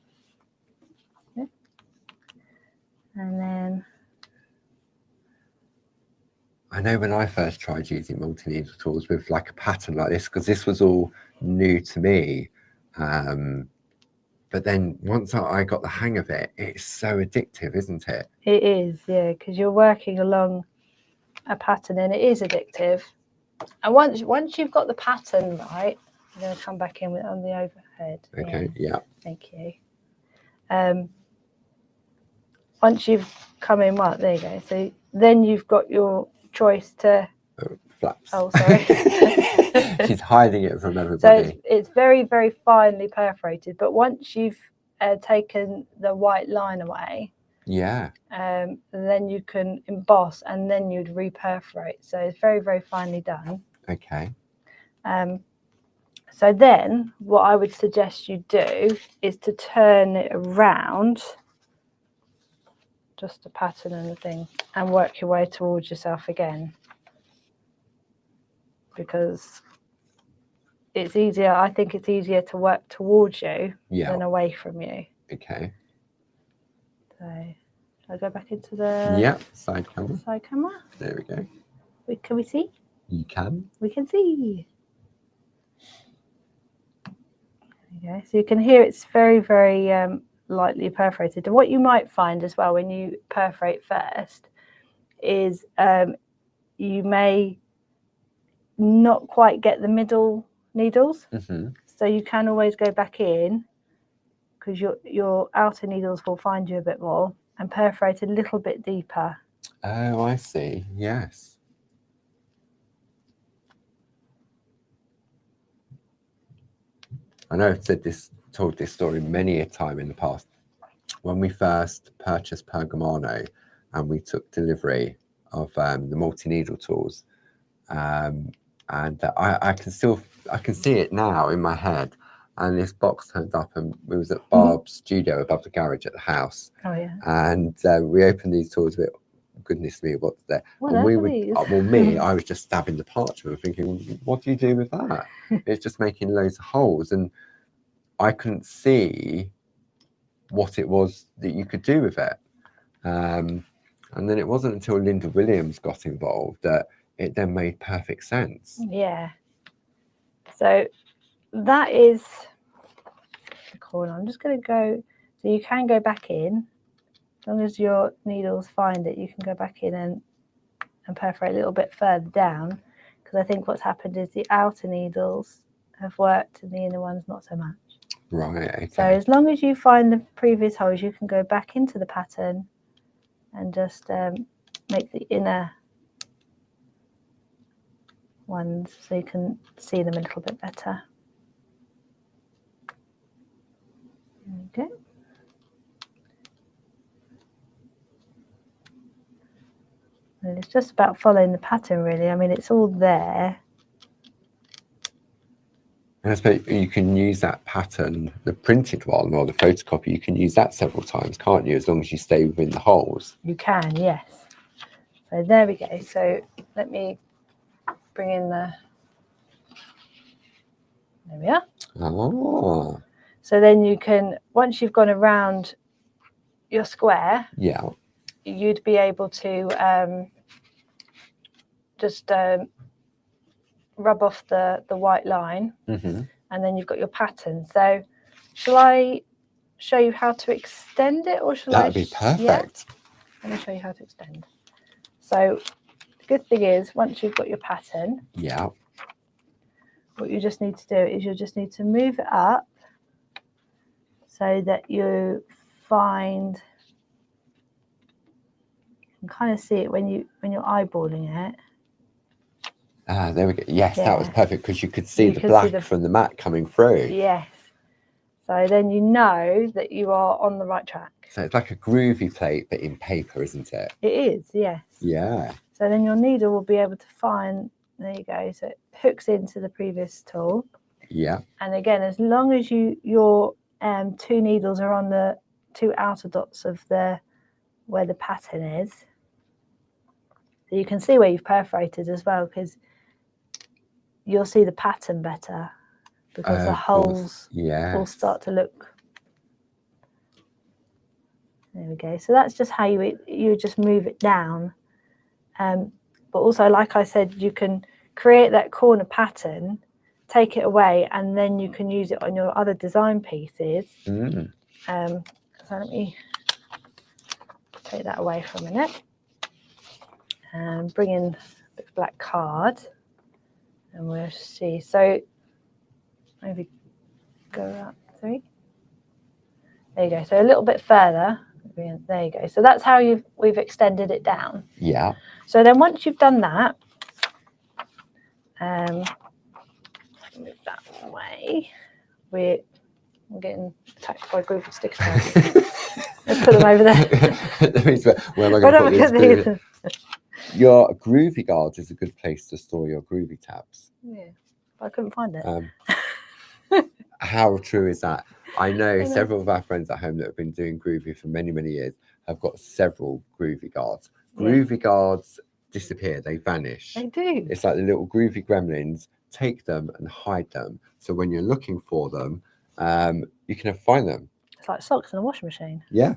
S2: Yeah. And then...
S1: I know when I first tried using multi-needle tools with like a pattern like this, because this was all new to me. But then once I got the hang of it, it's so addictive, isn't it?
S2: It is, yeah, because you're working along a pattern and it is addictive. And once you've got the pattern right, I'm going to come back in on the overhead.
S1: Okay, yeah.
S2: Thank you. Once you've come in, well, there you go. So then you've got your choice to...
S1: Oh, flaps.
S2: Oh, sorry.
S1: She's hiding it from everybody.
S2: So it's very, very finely perforated. But once you've taken the white line away,
S1: yeah,
S2: then you can emboss and then you'd reperforate. So it's very, very finely done.
S1: Okay.
S2: So then what I would suggest you do is to turn it around, just a pattern and the thing, and work your way towards yourself again. Because it's easier. I think it's easier to work towards you
S1: Yeah.
S2: than away from you.
S1: Okay.
S2: So, shall I go back into the
S1: Yeah. Side camera.
S2: side camera?
S1: There we go.
S2: Can we see?
S1: You can.
S2: We can see. There you go. So you can hear it's very, very lightly perforated. And what you might find as well when you perforate first is you may not quite get the middle needles.
S1: Mm-hmm.
S2: So you can always go back in because your outer needles will find you a bit more and perforate a little bit deeper.
S1: Oh, I see. Yes. I know I've told this story many a time in the past. When we first purchased Pergamano and we took delivery of the multi-needle tools, and I can see it now in my head. And this box turned up, and we was at Barb's studio above the garage at the house.
S2: Oh yeah.
S1: And we opened these tools with, goodness me, what's there?
S2: What
S1: And
S2: are
S1: we would,
S2: these?
S1: well, me, I was just stabbing the parchment, thinking, what do you do with that? It's just making loads of holes, and I couldn't see what it was that you could do with it. And then it wasn't until Linda Williams got involved that it then made perfect sense.
S2: Yeah. So that is the corner. I'm just going to go. So you can go back in. As long as your needles find it, you can go back in and perforate a little bit further down. Because I think what's happened is the outer needles have worked and the inner ones not so much.
S1: Right, okay.
S2: So as long as you find the previous holes, you can go back into the pattern and just make the inner ones so you can see them a little bit better. There we go. And it's just about following the pattern, really. I mean, it's all there.
S1: And I suppose you can use that pattern, the printed one or the photocopy, you can use that several times, can't you? As long as you stay within the holes.
S2: You can, yes. So there we go. So let me bring in the... There we are.
S1: Oh.
S2: So then you can, once you've gone around your square,
S1: Yeah.
S2: you'd be able to just rub off the white line,
S1: Mm-hmm.
S2: and then you've got your pattern. So shall I show you how to extend it, or shall
S1: That'd be perfect.
S2: Yeah? Let me show you how to extend. So the good thing is, once you've got your pattern,
S1: Yeah.
S2: what you just need to do is you just need to move it up so that you find, you can kind of see it when you're eyeballing it.
S1: Ah, there we go. Yes,
S2: Yeah.
S1: that was perfect because you could see
S2: You
S1: the
S2: can
S1: black
S2: see
S1: from the mat coming through.
S2: Yes. So then you know that you are on the right track.
S1: So it's like a Groovi plate, but in paper, isn't it?
S2: It is, yes.
S1: Yeah.
S2: So then your needle will be able to find, there you go, so it hooks into the previous tool.
S1: Yeah.
S2: And again, as long as your two needles are on the two outer dots of where the pattern is, so you can see where you've perforated as well, because you'll see the pattern better, because the holes will start to look. There we go. So that's just how you just move it down. But also, like I said, you can create that corner pattern, take it away, and then you can use it on your other design pieces.
S1: Mm.
S2: So let me take that away for a minute and bring in a bit of black card, and we'll see. So maybe go up 3. There you go. So a little bit further. There you go. So that's how we've extended it down.
S1: Yeah.
S2: So then once you've done that, move that away. We're getting attacked by Groovi stickers. Let's put them over there.
S1: Where am I going to put these?
S2: These?
S1: Your Groovi guards is a good place to store your Groovi tabs.
S2: Yeah, but I couldn't find
S1: it. How true is that? I know several of our friends at home that have been doing Groovi for many, many years have got several Groovi guards. Groovi guards disappear, they vanish.
S2: They do.
S1: It's like the little Groovi gremlins take them and hide them. So when you're looking for them, you can find them.
S2: It's like socks in a washing machine.
S1: Yeah.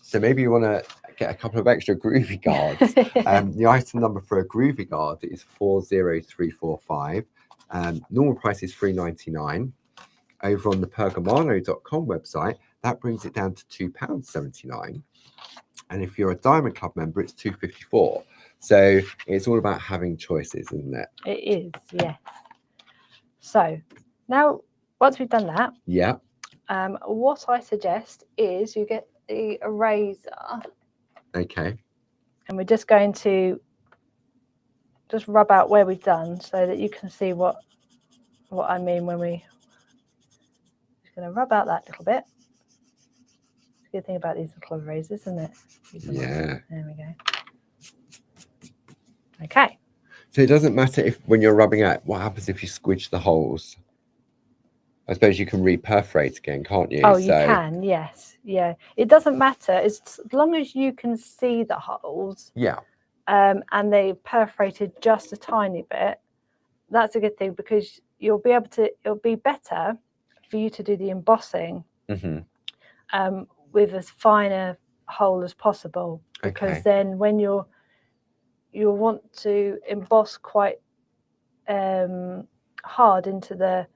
S1: So maybe you want to get a couple of extra Groovi guards. The item number for a Groovi guard is 40345. Normal price is $3.99. Over on the pergamano.com website, that brings it down to £2.79. And if you're a Diamond Club member, it's $2.54. So it's all about having choices, isn't it?
S2: It is, yes. So now, once we've done that,
S1: Yeah.
S2: what I suggest is you get the eraser.
S1: Okay.
S2: And we're just going to just rub out where we've done so that you can see what I mean when we just going to rub out that little bit. It's a good thing about these little erasers, isn't it?
S1: Yeah.
S2: There we go. Okay.
S1: So it doesn't matter if when you're rubbing out, what happens if you squidge the holes? I suppose you can reperforate again, can't you?
S2: Oh, you can, yes. Yeah. It doesn't matter as long as you can see the holes.
S1: Yeah.
S2: And they perforated just a tiny bit. That's a good thing because you'll be able to. It'll be better for you to do the embossing with as fine a hole as possible. Because then when you'll want to emboss quite hard into the,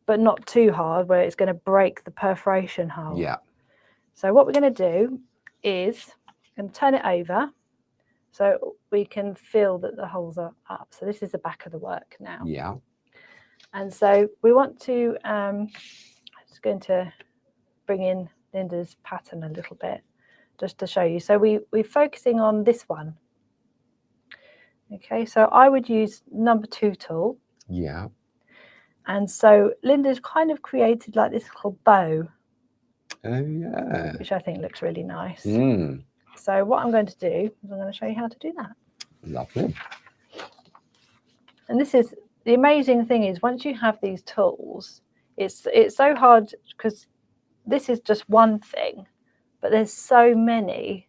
S2: but not too hard where it's going to break the perforation hole.
S1: Yeah.
S2: So what we're going to do is I'm going to turn it over so we can feel that the holes are up. So this is the back of the work now.
S1: Yeah.
S2: And so we want to, I'm just going to bring in Linda's pattern a little bit just to show you. So we're focusing on this one. Okay, so I would use number 2 tool.
S1: Yeah.
S2: And so Linda's kind of created like this little bow.
S1: Oh, yeah.
S2: Which I think looks really nice.
S1: Mm.
S2: So what I'm going to do is I'm going to show you how to do that.
S1: Lovely.
S2: And this is the amazing thing is once you have these tools, it's so hard because this is just one thing, but there's so many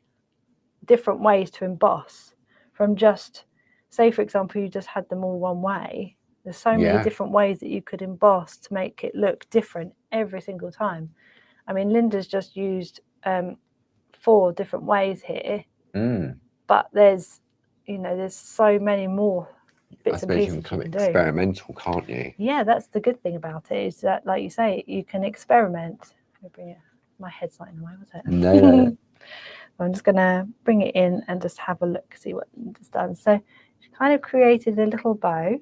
S2: different ways to emboss from just, say, for example, you just had them all one way. There's so many different ways that you could emboss to make it look different every single time. I mean, Linda's just used 4 different ways here, but there's so many more bits and pieces you can do.
S1: Experimental, can't you?
S2: Yeah, that's the good thing about it is that, like you say, you can experiment. Bring it. My head's not in the way, was it?
S1: No.
S2: I'm just going to bring it in and just have a look, see what Linda's done. So she kind of created a little bow.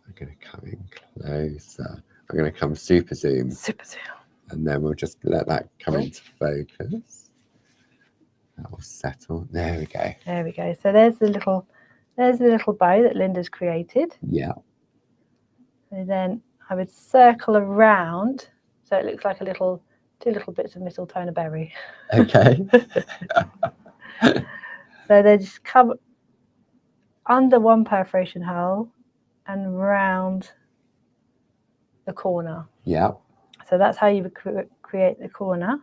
S1: I'm going to come in closer. I'm going to come super zoom.
S2: Super zoom.
S1: And then we'll just let that come into focus. That will settle. There we go.
S2: There we go. So there's the little bow that Linda's created.
S1: Yeah.
S2: And then I would circle around so it looks like two little bits of mistletoe and a berry.
S1: Okay.
S2: So they just come under one perforation hole and round the corner.
S1: Yeah.
S2: So that's how you would create the corner.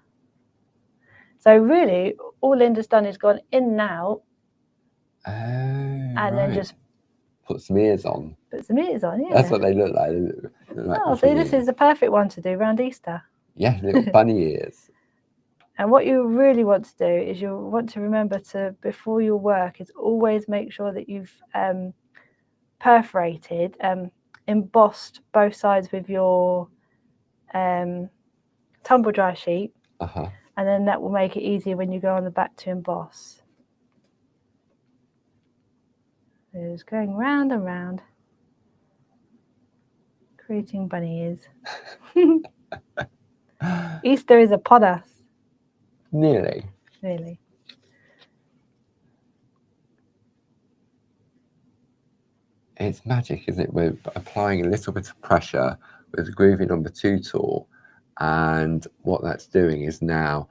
S2: So really, all Linda's done is gone in and out, and then just
S1: put some ears on.
S2: Put some ears on, yeah.
S1: That's what they look like.
S2: Oh, see, this is the perfect one to do around Easter.
S1: Yeah, little bunny ears.
S2: And what you really want to do is you want to remember to, before your work, is always make sure that you've perforated, embossed both sides with your tumble dry sheet, and then that will make it easier when you go on the back to emboss. It's going round and round, creating bunny ears. Easter is upon us.
S1: Nearly.
S2: Really.
S1: It's magic, isn't it? We're applying a little bit of pressure with the Groovi number 2 tool, and what that's doing is now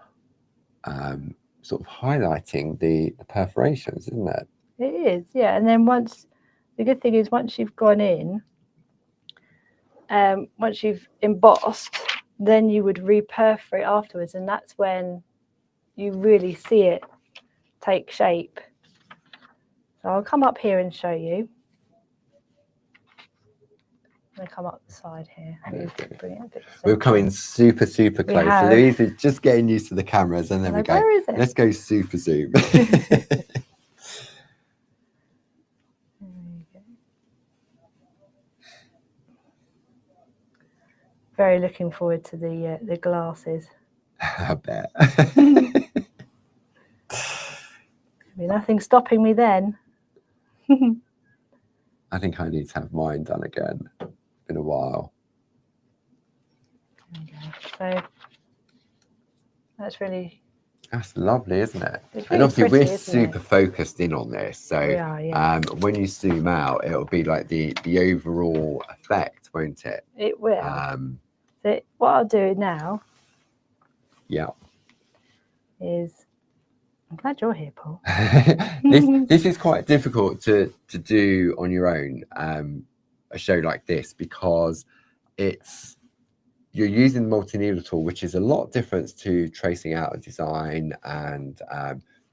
S1: sort of highlighting the perforations, isn't it?
S2: It is, yeah. And then the good thing is once you've gone in, once you've embossed, then you would reperforate afterwards, and that's when you really see it take shape. So I'll come up here and show you. I'm going to come up the side here. Bring it a bit
S1: We're coming super
S2: We
S1: close.
S2: have.
S1: So Louise is just getting used to the cameras, and then we go.
S2: Where is it?
S1: Let's go super zoom.
S2: Very looking forward to the glasses.
S1: I bet.
S2: Be nothing stopping me then.
S1: I think I need to have mine done again. It's been a while.
S2: So that's
S1: lovely, isn't it?
S2: It's
S1: And
S2: really
S1: obviously
S2: pretty,
S1: we're
S2: isn't
S1: super
S2: it?
S1: focused in on this, so
S2: We are, yeah.
S1: when you zoom out, it'll be like the overall effect, won't it?
S2: It will. So what I'll do now,
S1: yeah,
S2: is I'm glad you're here, Paul.
S1: this is quite difficult to do on your own, a show like this, because you're using the multi-needle tool, which is a lot different to tracing out a design and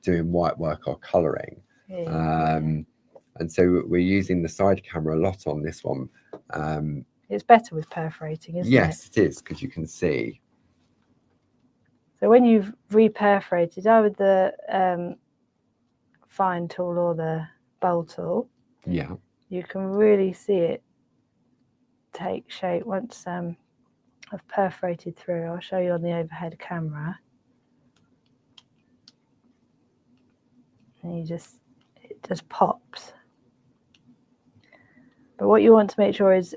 S1: doing white work or colouring.
S2: Yeah.
S1: And so we're using the side camera a lot on this one.
S2: It's better with perforating, isn't it?
S1: Yes, it is, because you can see.
S2: So when you've re-perforated either the fine tool or the bowl tool,
S1: yeah,
S2: you can really see it take shape once I've perforated through. I'll show you on the overhead camera. And it just pops. But what you want to make sure is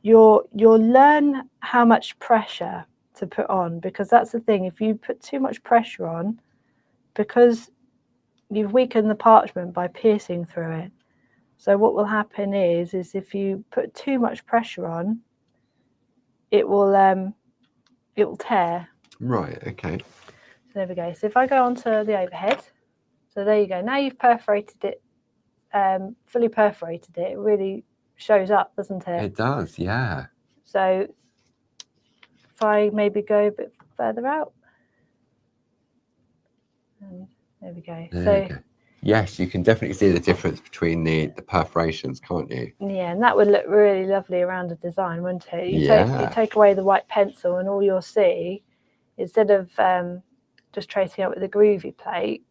S2: you'll learn how much pressure to put on, because that's the thing. If you put too much pressure on, because you've weakened the parchment by piercing through it. So what will happen is if you put too much pressure on, it will tear.
S1: Right. Okay.
S2: So there we go. So if I go onto the overhead, so there you go. Now you've perforated it, fully perforated it. It really shows up, doesn't it?
S1: It does. Yeah.
S2: So if I maybe go a bit further out, and there we go.
S1: There you go. Yes, you can definitely see the difference between the perforations, can't you?
S2: Yeah, and that would look really lovely around a design, wouldn't it? You take away the white pencil, and all you'll see, instead of just tracing out with the Groovi plate,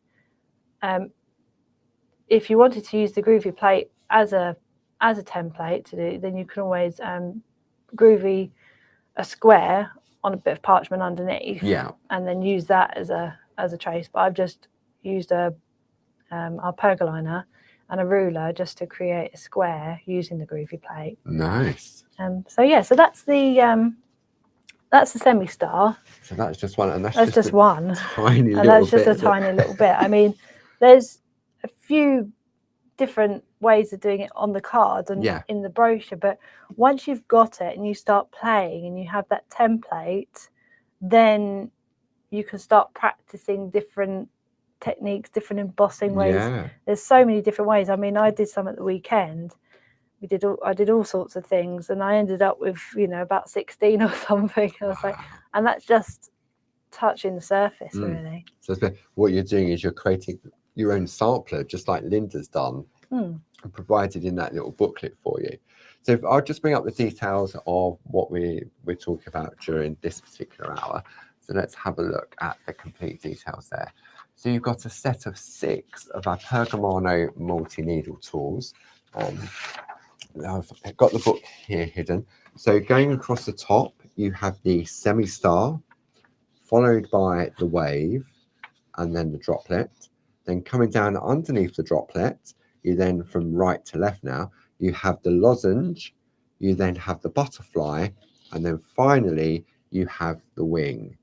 S2: if you wanted to use the Groovi plate as a template to do, then you can always Groovi a square on a bit of parchment underneath, and then use that as a trace. But I've just used our pergoliner and a ruler just to create a square using the Groovi plate.
S1: Nice.
S2: So yeah, so that's the semi-star.
S1: So that's just one, and
S2: that's just one
S1: tiny little bit.
S2: And that's just a tiny little bit. I mean, there's a few different ways of doing it on the card and in the brochure, but once you've got it and you start playing and you have that template, then you can start practicing different techniques, different embossing ways. There's so many different ways. I mean, I did some at the weekend. I did all sorts of things, and I ended up with about 16 or something. I was like, and that's just touching the surface, really.
S1: So what you're doing is you're creating your own sampler, just like Linda's done, and provided in that little booklet for you. So I'll just bring up the details of what we're talking about during this particular hour. So let's have a look at the complete details there. So you've got a set of 6 of our Pergamano multi-needle tools. I've got the book here hidden. So going across the top, you have the semi-star, followed by the wave, and then the droplet. Then coming down underneath the droplet, you then, from right to left now, you have the lozenge, you then have the butterfly, and then finally you have the wing.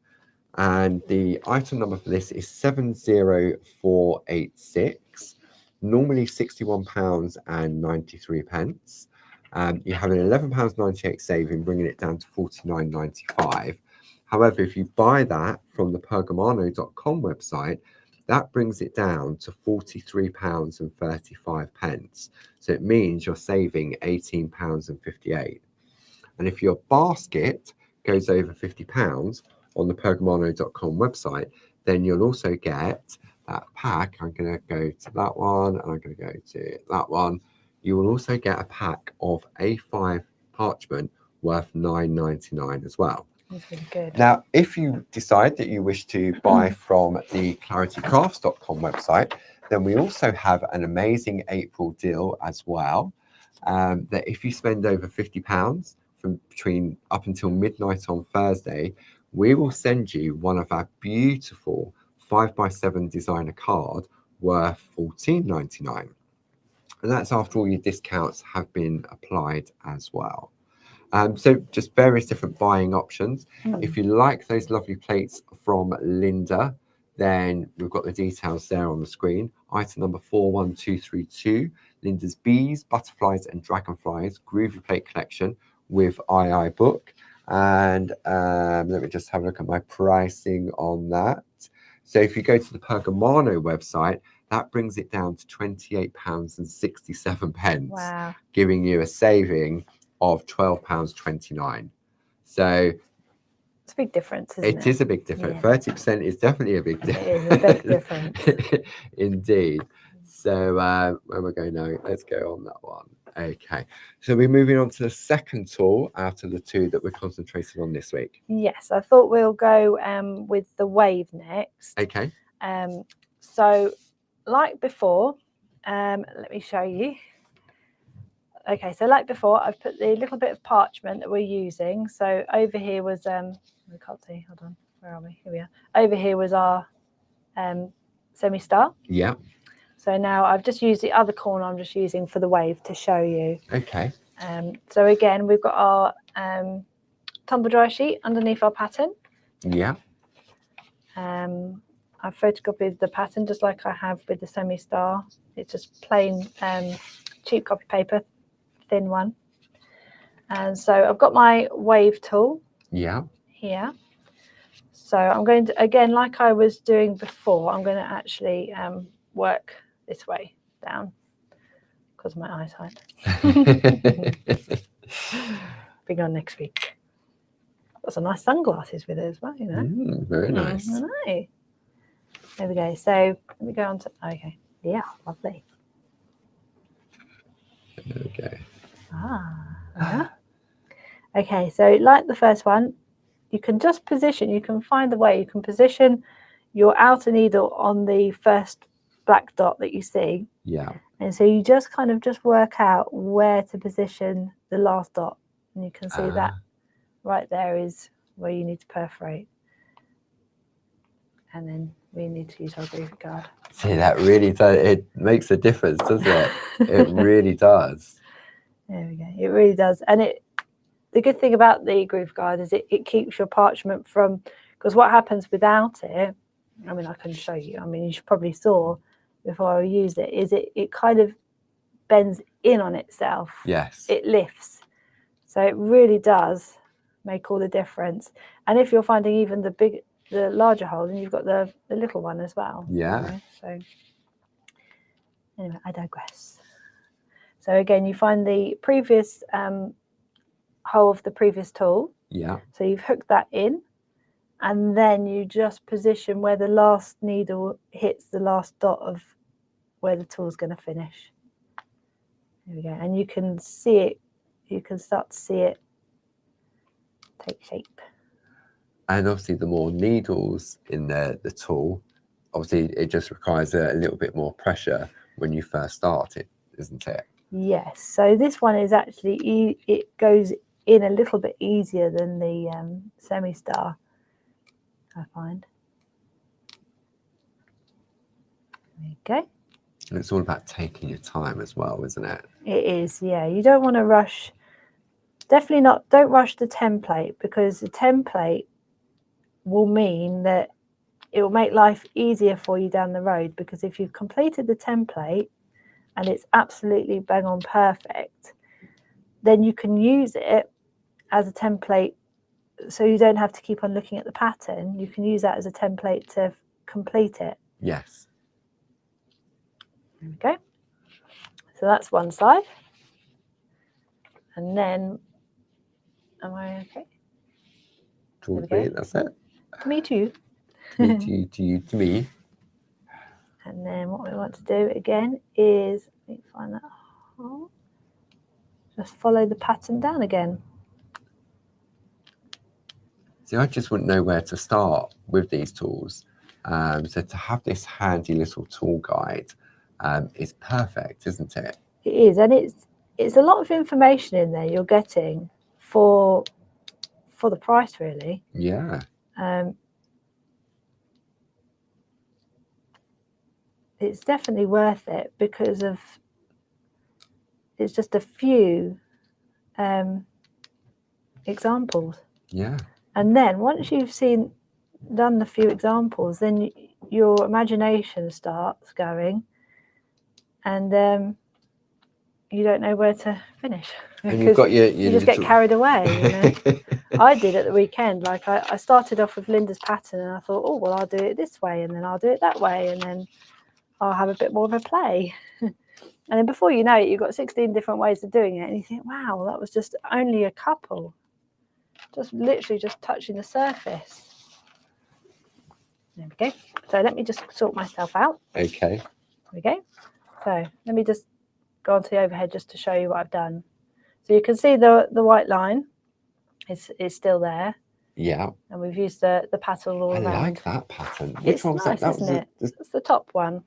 S1: And the item number for this is 70486, normally £61.93. You have an £11.98 saving, bringing it down to £49.95. However, if you buy that from the pergamano.com website, that brings it down to £43.35. So it means you're saving £18.58. And if your basket goes over £50 on the pergamano.com website, then you'll also get that pack, I'm going to go to that one and I'm going to go to that one. You will also get a pack of A5 parchment worth $9.99 as well.
S2: That's really good.
S1: Now, if you decide that you wish to buy from the claritycrafts.com website, then we also have an amazing April deal as well. That if you spend over £50 from between up until midnight on Thursday, we will send you one of our beautiful 5x7 designer card worth $14.99. And that's after all your discounts have been applied as well. So just various different buying options. If you like those lovely plates from Linda, then we've got the details there on the screen. Item number 41232, Linda's Bees, Butterflies and Dragonflies Groovi Plate Collection with II book. And let me just have a look at my pricing on that. So if you go to the Pergamano website, that brings it down to £28.67,
S2: Wow.
S1: giving you a saving of £12.29. So
S2: It's a big difference, isn't it?
S1: it is a big difference.
S2: Yeah.
S1: 30% is definitely a big difference.
S2: It is a big difference.
S1: Indeed. So where am I going now? Let's go on that one. Okay. So we're moving on to the second tool out of the two that we're concentrating on this week.
S2: Yes, I thought we'll go with the wave next.
S1: Okay.
S2: So like before, let me show you. Okay, so like before, I've put the little bit of parchment that we're using. So over here was, we can't see, hold on, where are we? Here we are. Over here was our semi-star.
S1: Yeah.
S2: So now I've just used the other corner I'm just using for the wave to show you.
S1: Okay.
S2: So again, we've got our tumble dry sheet underneath our pattern.
S1: Yeah.
S2: I've photocopied the pattern just like I have with the semi-star. It's just plain cheap copy paper, thin one. And so I've got my wave tool.
S1: Yeah.
S2: Here. So I'm going to, again, like I was doing before, I'm going to actually work this way down because of my eyesight. Big on next week. Got some nice sunglasses with it as well, you know.
S1: Very nice.
S2: I know. There we go. So let me go on to, okay. Yeah, lovely.
S1: There we go.
S2: Yeah. Okay, so like the first one, you can just position, you can find the way, you can position your outer needle on the first black dot that you see.
S1: Yeah.
S2: And so you just kind of just work out where to position the last dot. And you can see that right there is where you need to perforate. And then we need to use our Groovi guard.
S1: See, that really does, it makes a difference, doesn't it? It really does.
S2: There we go. It really does. And the good thing about the Groovi guard is it keeps your parchment from, because what happens without it, I mean, I can show you, I mean, you probably saw before I used it, is it kind of bends in on itself.
S1: Yes.
S2: It lifts. So it really does make all the difference. And if you're finding even the larger hole, then you've got the little one as well.
S1: Yeah.
S2: You know? So anyway, I digress. So again, you find the previous hole of the previous tool.
S1: Yeah.
S2: So you've hooked that in, and then you just position where the last needle hits the last dot of where the tool's going to finish. There we go. And you can see it, you can start to see it take shape.
S1: And obviously the more needles in the tool, obviously it just requires a little bit more pressure when you first start it, isn't it?
S2: Yes. So this one is actually, it goes in a little bit easier than the semi-star, I find. There you go.
S1: And it's all about taking your time as well, isn't it?
S2: It is, yeah. You don't want to rush. Definitely not. Don't rush the template, because the template will mean that it will make life easier for you down the road. Because if you've completed the template and it's absolutely bang on perfect, then you can use it as a template. So you don't have to keep on looking at the pattern. You can use that as a template to complete it.
S1: Yes.
S2: There we go. So that's one side. And then, am I okay?
S1: Towards me, that's it.
S2: To me too.
S1: To me, to you, to you, to me.
S2: And then what we want to do again is, let me find that hole. Just follow the pattern down again.
S1: See, I just wouldn't know where to start with these tools. So to have this handy little tool guide is perfect, isn't it?
S2: It is, and it's a lot of information in there you're getting for the price, really.
S1: Yeah.
S2: It's definitely worth it because of it's just a few examples.
S1: Yeah.
S2: And then once you've done the few examples, then your imagination starts going, and you don't know where to finish.
S1: And you've got your
S2: you just get carried away, you know. I did at the weekend. Like I started off with Linda's pattern, and I thought, oh well, I'll do it this way, and then I'll do it that way, and then I'll have a bit more of a play. And then before you know it, you've got 16 different ways of doing it, and you think, wow, that was just only a couple, just literally just touching the surface. There we go. So let me just sort myself out.
S1: Okay.
S2: There we go. So let me just go onto the overhead just to show you what I've done. So you can see the white line is still there.
S1: Yeah.
S2: And we've used the pattern all around.
S1: I like that pattern. Which one was
S2: nice,
S1: that?
S2: Isn't it? It's the top one.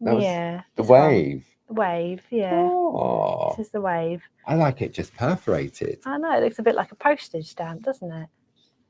S1: Yeah. The
S2: this
S1: wave.
S2: One. The wave, yeah.
S1: Oh.
S2: This is the wave.
S1: I like it just perforated.
S2: I know, it looks a bit like a postage stamp, doesn't it?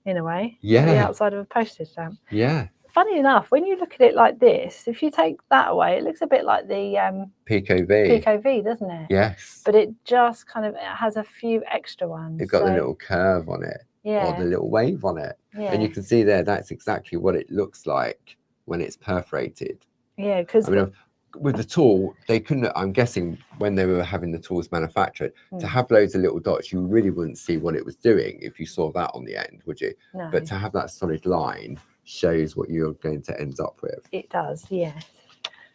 S2: In a way.
S1: Yeah.
S2: Like the outside of a postage stamp.
S1: Yeah.
S2: Funny enough, when you look at it like this, if you take that away, it looks a bit like the
S1: Pico V.
S2: Pico V, doesn't it?
S1: Yes.
S2: But it just kind of has a few extra ones.
S1: It's got the little curve on it.
S2: Yeah.
S1: Or the little wave on it.
S2: Yeah.
S1: And you can see there, that's exactly what it looks like when it's perforated.
S2: Yeah, because
S1: I mean, with the tool, they couldn't, I'm guessing when they were having the tools manufactured, to have loads of little dots, you really wouldn't see what it was doing if you saw that on the end, would you?
S2: No.
S1: But to have that solid line shows what you're going to end up with.
S2: It does, yes.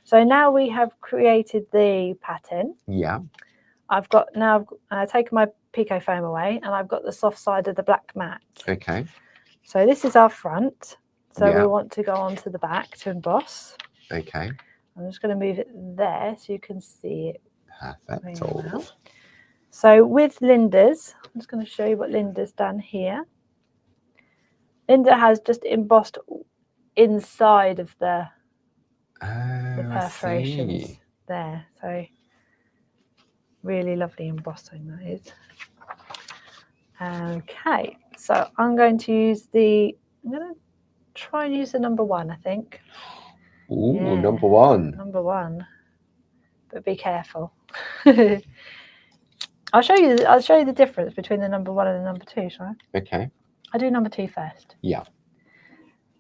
S2: So now we have created the pattern.
S1: Yeah.
S2: I've taken my Pico foam away, and I've got the soft side of the black mat.
S1: Okay.
S2: So this is our front. So we want to go on to the back to emboss.
S1: Okay.
S2: I'm just going to move it there so you can see it.
S1: Perfect.
S2: Well. So with Linda's, I'm just going to show you what Linda's done here. Linda has just embossed inside of the perforations there. So really lovely embossing that is. Okay, so I'm going to try and use the number 1, I think.
S1: Ooh, yeah. Number 1.
S2: Number 1. But be careful. I'll show you the difference between the number 1 and the number 2, shall I?
S1: Okay.
S2: I'll do number 2 first.
S1: Yeah.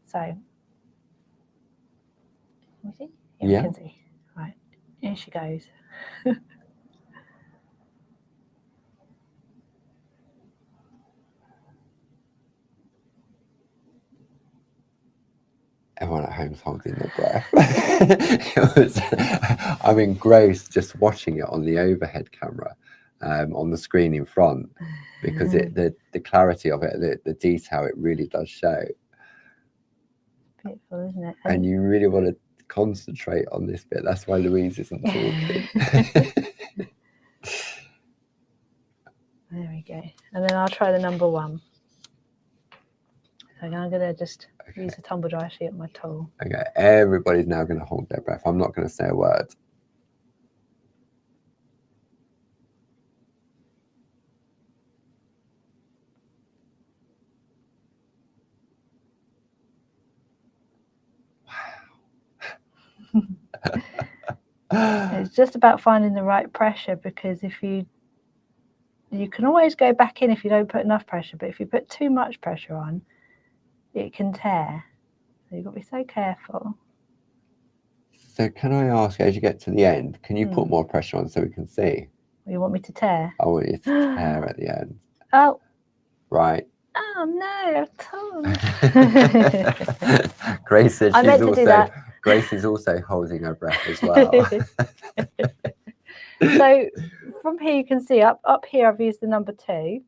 S2: So can you see?
S1: Yeah.
S2: You can see. Right. Here she goes.
S1: Everyone at home's holding their breath. I'm engrossed just watching it on the overhead camera, on the screen in front, because the clarity of it, the detail, it really does show.
S2: Beautiful, isn't it?
S1: And you really want to concentrate on this bit. That's why Louise isn't talking.
S2: There we go. And then I'll try the number 1. So I'm going to just use a tumble dry sheet on my tool.
S1: Okay, everybody's now going to hold their breath. I'm not going to say a word.
S2: It's just about finding the right pressure, because if you can always go back in if you don't put enough pressure, but if you put too much pressure on, it can tear. So you've got to be so careful.
S1: So can I ask, as you get to the end, can you put more pressure on so we can see?
S2: You want me to tear?
S1: I want you to tear at the end.
S2: Oh.
S1: Right.
S2: Oh no, Tom.
S1: Grace said Grace is also holding her breath as well.
S2: So from here you can see up here I've used the number 2.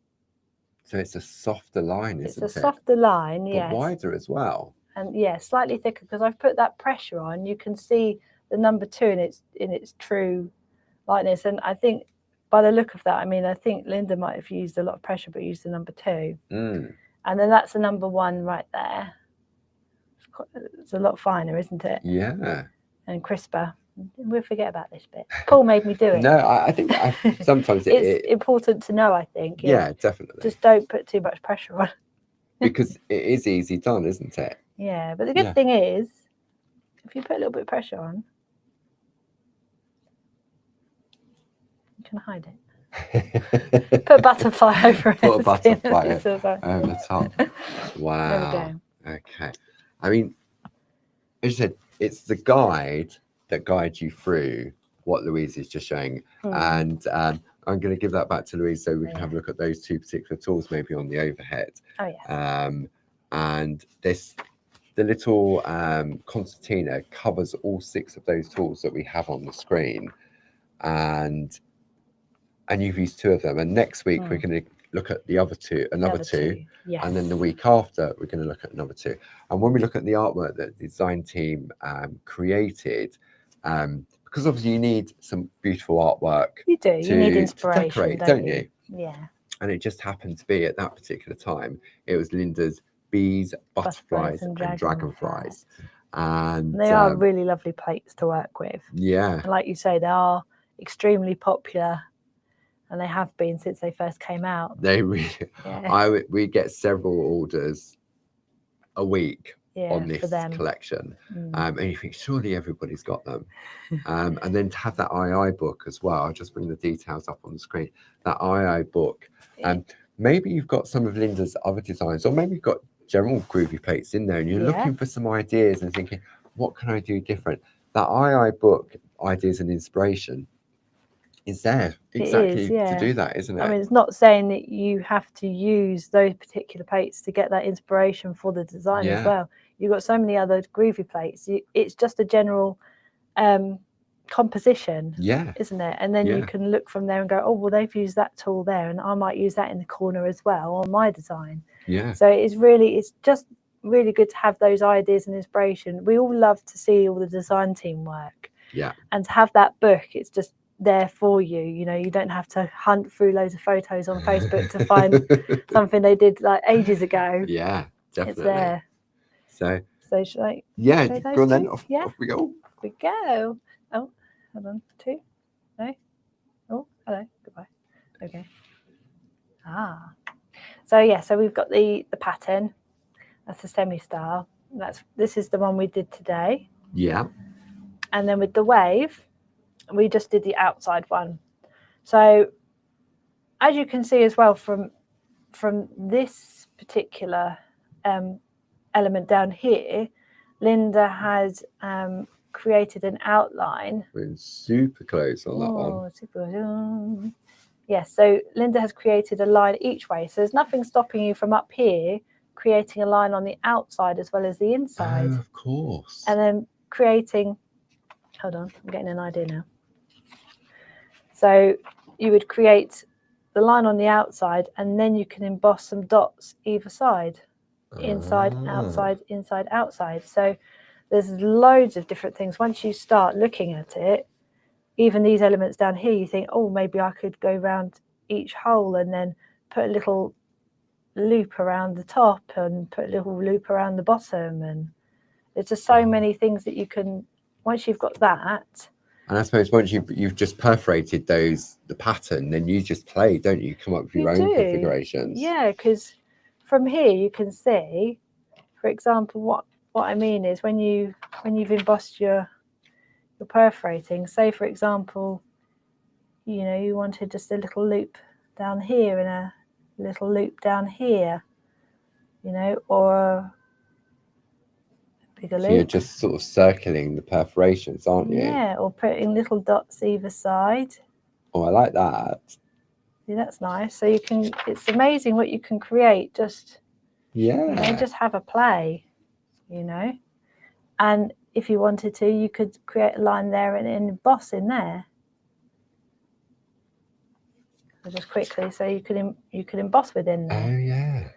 S1: So it's a softer line, isn't it?
S2: It's a softer line, yes.
S1: But wider as well.
S2: And yeah, slightly thicker, because I've put that pressure on. You can see the number 2 in its true lightness. And I think by the look of that, I mean, I think Linda might have used a lot of pressure, but used the number 2.
S1: Mm.
S2: And then that's the number 1 right there. It's a lot finer, isn't it?
S1: Yeah.
S2: And crisper. We'll forget about this bit. Paul made me do it.
S1: No, I think sometimes
S2: it's important to know, I think.
S1: Yeah, definitely.
S2: Just don't put too much pressure on.
S1: Because it is easy done, isn't it?
S2: Yeah, but the good thing is, if you put a little bit of pressure on, you can hide it. Put a butterfly over it.
S1: Put a butterfly over the top. Wow.
S2: There we go.
S1: Okay. I mean, as you said, it's the guide that guides you through what Louise is just showing. And I'm going to give that back to Louise so we can have a look at those 2 particular tools maybe on the overhead.
S2: Oh, yes.
S1: And the little concertina covers all 6 of those tools that we have on the screen. And you've used 2 of them. And next week we're going to look at the other 2, another two.
S2: Yes.
S1: And then the week after, we're going to look at another 2. And when we look at the artwork that the design team created, because obviously you need some beautiful artwork.
S2: You do. You need inspiration,
S1: to decorate, don't you?
S2: Yeah.
S1: And it just happened to be at that particular time, it was Linda's bees, butterflies, and dragonflies. And
S2: they are really lovely plates to work with.
S1: Yeah.
S2: And like you say, they are extremely popular. And they have been since they first came out.
S1: They really, we get several orders a week on this collection. And you think, surely everybody's got them. And then to have that II book as well, I'll just bring the details up on the screen. That II book. Maybe you've got some of Linda's other designs, or maybe you've got general Groovi plates in there and you're looking for some ideas and thinking, what can I do different? That II book, Ideas and Inspiration, is there exactly to do that, isn't it?
S2: I mean, it's not saying that you have to use those particular plates to get that inspiration for the design as well. You've got so many other Groovi plates. It's just a general composition, isn't it? And then you can look from there and go, oh, well, they've used that tool there, and I might use that in the corner as well on my design.
S1: Yeah.
S2: So it's just really good to have those ideas and inspiration. We all love to see all the design team work.
S1: Yeah.
S2: And to have that book, it's just there for you. You know, you don't have to hunt through loads of photos on Facebook to find something they did like ages ago.
S1: Yeah, definitely.
S2: It's there. So should I?
S1: Yeah, go on then. Off we go.
S2: Off we go. Oh, hold on. 2. No. Oh, hello. Goodbye. Okay. So we've got the pattern. That's a semi-star. This is the one we did today.
S1: Yeah.
S2: And then with the wave, we just did the outside one. So as you can see as well from this particular element down here, Linda has created an outline.
S1: We're super close on that one.
S2: Super. Yes, so Linda has created a line each way. So there's nothing stopping you from up here creating a line on the outside as well as the inside.
S1: Oh, of course.
S2: And then creating, hold on, I'm getting an idea now. So you would create the line on the outside and then you can emboss some dots either side. Inside, outside, inside, outside. So there's loads of different things. Once you start looking at it, even these elements down here, you think, oh, maybe I could go around each hole and then put a little loop around the top and put a little loop around the bottom. And there's just so many things that you can, once you've got that.
S1: And I suppose once you've just perforated the pattern, then you just play, don't you? Come up with your own configurations.
S2: Yeah, because from here you can see, for example, what I mean is when you've embossed your perforating, say for example, you know, you wanted just a little loop down here and a little loop down here, you know, or a bigger loop.
S1: So you're just sort of circling the perforations, aren't you?
S2: Yeah, or putting little dots either side.
S1: Oh, I like that.
S2: Yeah, that's nice. So you can, it's amazing what you can create. Just, you know, just have a play, you know. And if you wanted to, you could create a line there and emboss in there. So just quickly, so you could emboss within there.
S1: Oh yeah!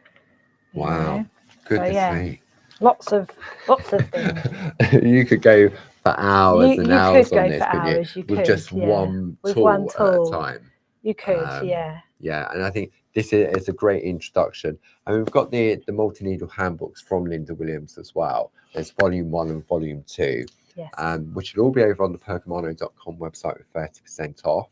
S1: Wow, goodness me!
S2: Lots of things.
S1: You could go for hours and
S2: you
S1: hours
S2: could
S1: on
S2: go
S1: this,
S2: for
S1: couldn't you?
S2: hours. You
S1: With
S2: could,
S1: just
S2: yeah.
S1: one
S2: With
S1: tool,
S2: one
S1: at a
S2: tool,
S1: time.
S2: you could, yeah.
S1: Yeah, and I think this is a great introduction. And we've got the multi-needle handbooks from Linda Williams as well. There's volume 1 and volume 2,
S2: Yes.
S1: which will all be over on the Pergamano.com website with 30% off.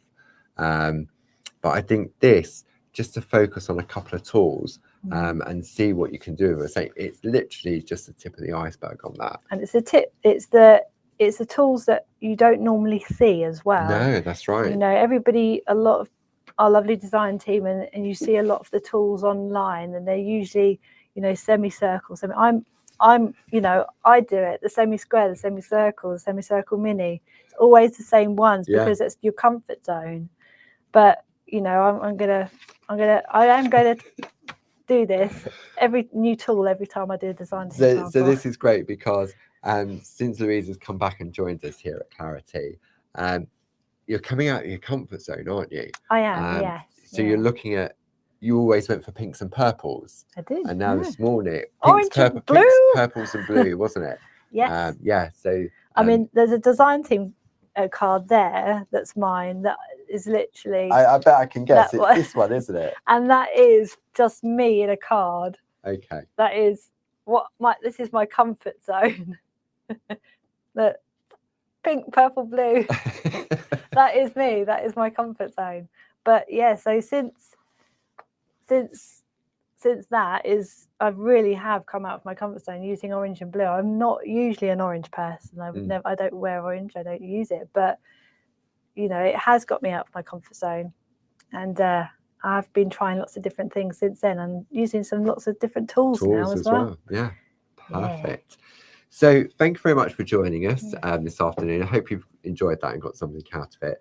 S1: But I think this, just to focus on a couple of tools and see what you can do with it. It's literally just the tip of the iceberg on that.
S2: And it's a tip. It's the tools that you don't normally see as well.
S1: No, that's right.
S2: You know, everybody, a lot of our lovely design team, and you see a lot of the tools online, and they're usually, you know, semicircle. I'm, you know, I do it, the semi-square, the semicircle, the semicircle mini. It's always the same ones because it's your comfort zone. But, you know, I am going to do this, every new tool every time I do a design team.
S1: So this is great because since Louise has come back and joined us here at Clarity, you're coming out of your comfort zone, aren't you?
S2: I am, yes.
S1: So you're looking at, you always went for pinks and purples.
S2: I did.
S1: And now this morning,
S2: orange and blue.
S1: pinks, purples and blue, wasn't it?
S2: Yes.
S1: Yeah, so...
S2: I mean, there's a design team card there that's mine that is literally...
S1: I bet I can guess. It's this one, isn't it?
S2: And that is just me in a card.
S1: Okay.
S2: That is this is my comfort zone. The pink, purple, blue. That is me. That is my comfort zone. But yeah, so since that is, I really have come out of my comfort zone using orange and blue. I'm not usually an orange person. I don't wear orange. I don't use it. But you know, it has got me out of my comfort zone, and I've been trying lots of different things since then, and using lots of different tools now as well.
S1: Yeah, perfect. Yeah. So thank you very much for joining us this afternoon. I hope you've enjoyed that and got something out of it.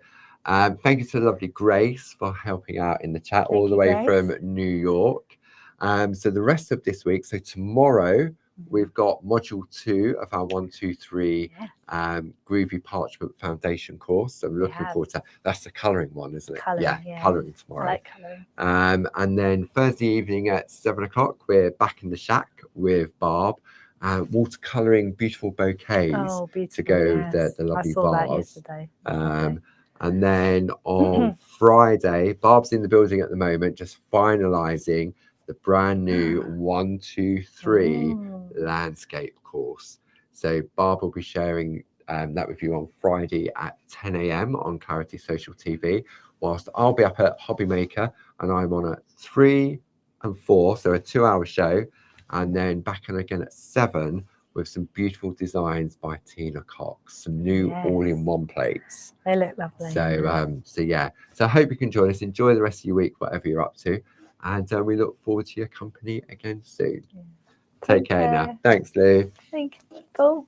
S1: Thank you to the lovely Grace for helping out in the chat all the way from New York. So the rest of this week, so tomorrow, we've got module 2 of our 1, 2, 3 Groovi Parchment Foundation course. So I'm looking forward to that. That's the colouring one, isn't it? Colouring tomorrow.
S2: I like colouring.
S1: And then Thursday evening at 7 o'clock, we're back in the shack with Barb. Watercolouring beautiful bouquets to go with the lovely bars.
S2: That yesterday.
S1: And then on Friday, Barb's in the building at the moment, just finalising the brand new 1, 2, 3 landscape course. So Barb will be sharing that with you on Friday at 10 a.m. on Clarity Social TV, whilst I'll be up at Hobby Maker and I'm on at 3 and 4, so a 2-hour show, and then back in again at 7 with some beautiful designs by Tina Cox, some new all-in-one plates.
S2: They look lovely.
S1: So yeah, so I hope you can join us. Enjoy the rest of your week, whatever you're up to, and we look forward to your company again soon. Take care now. Thanks, Lou.
S2: Thank you, Paul.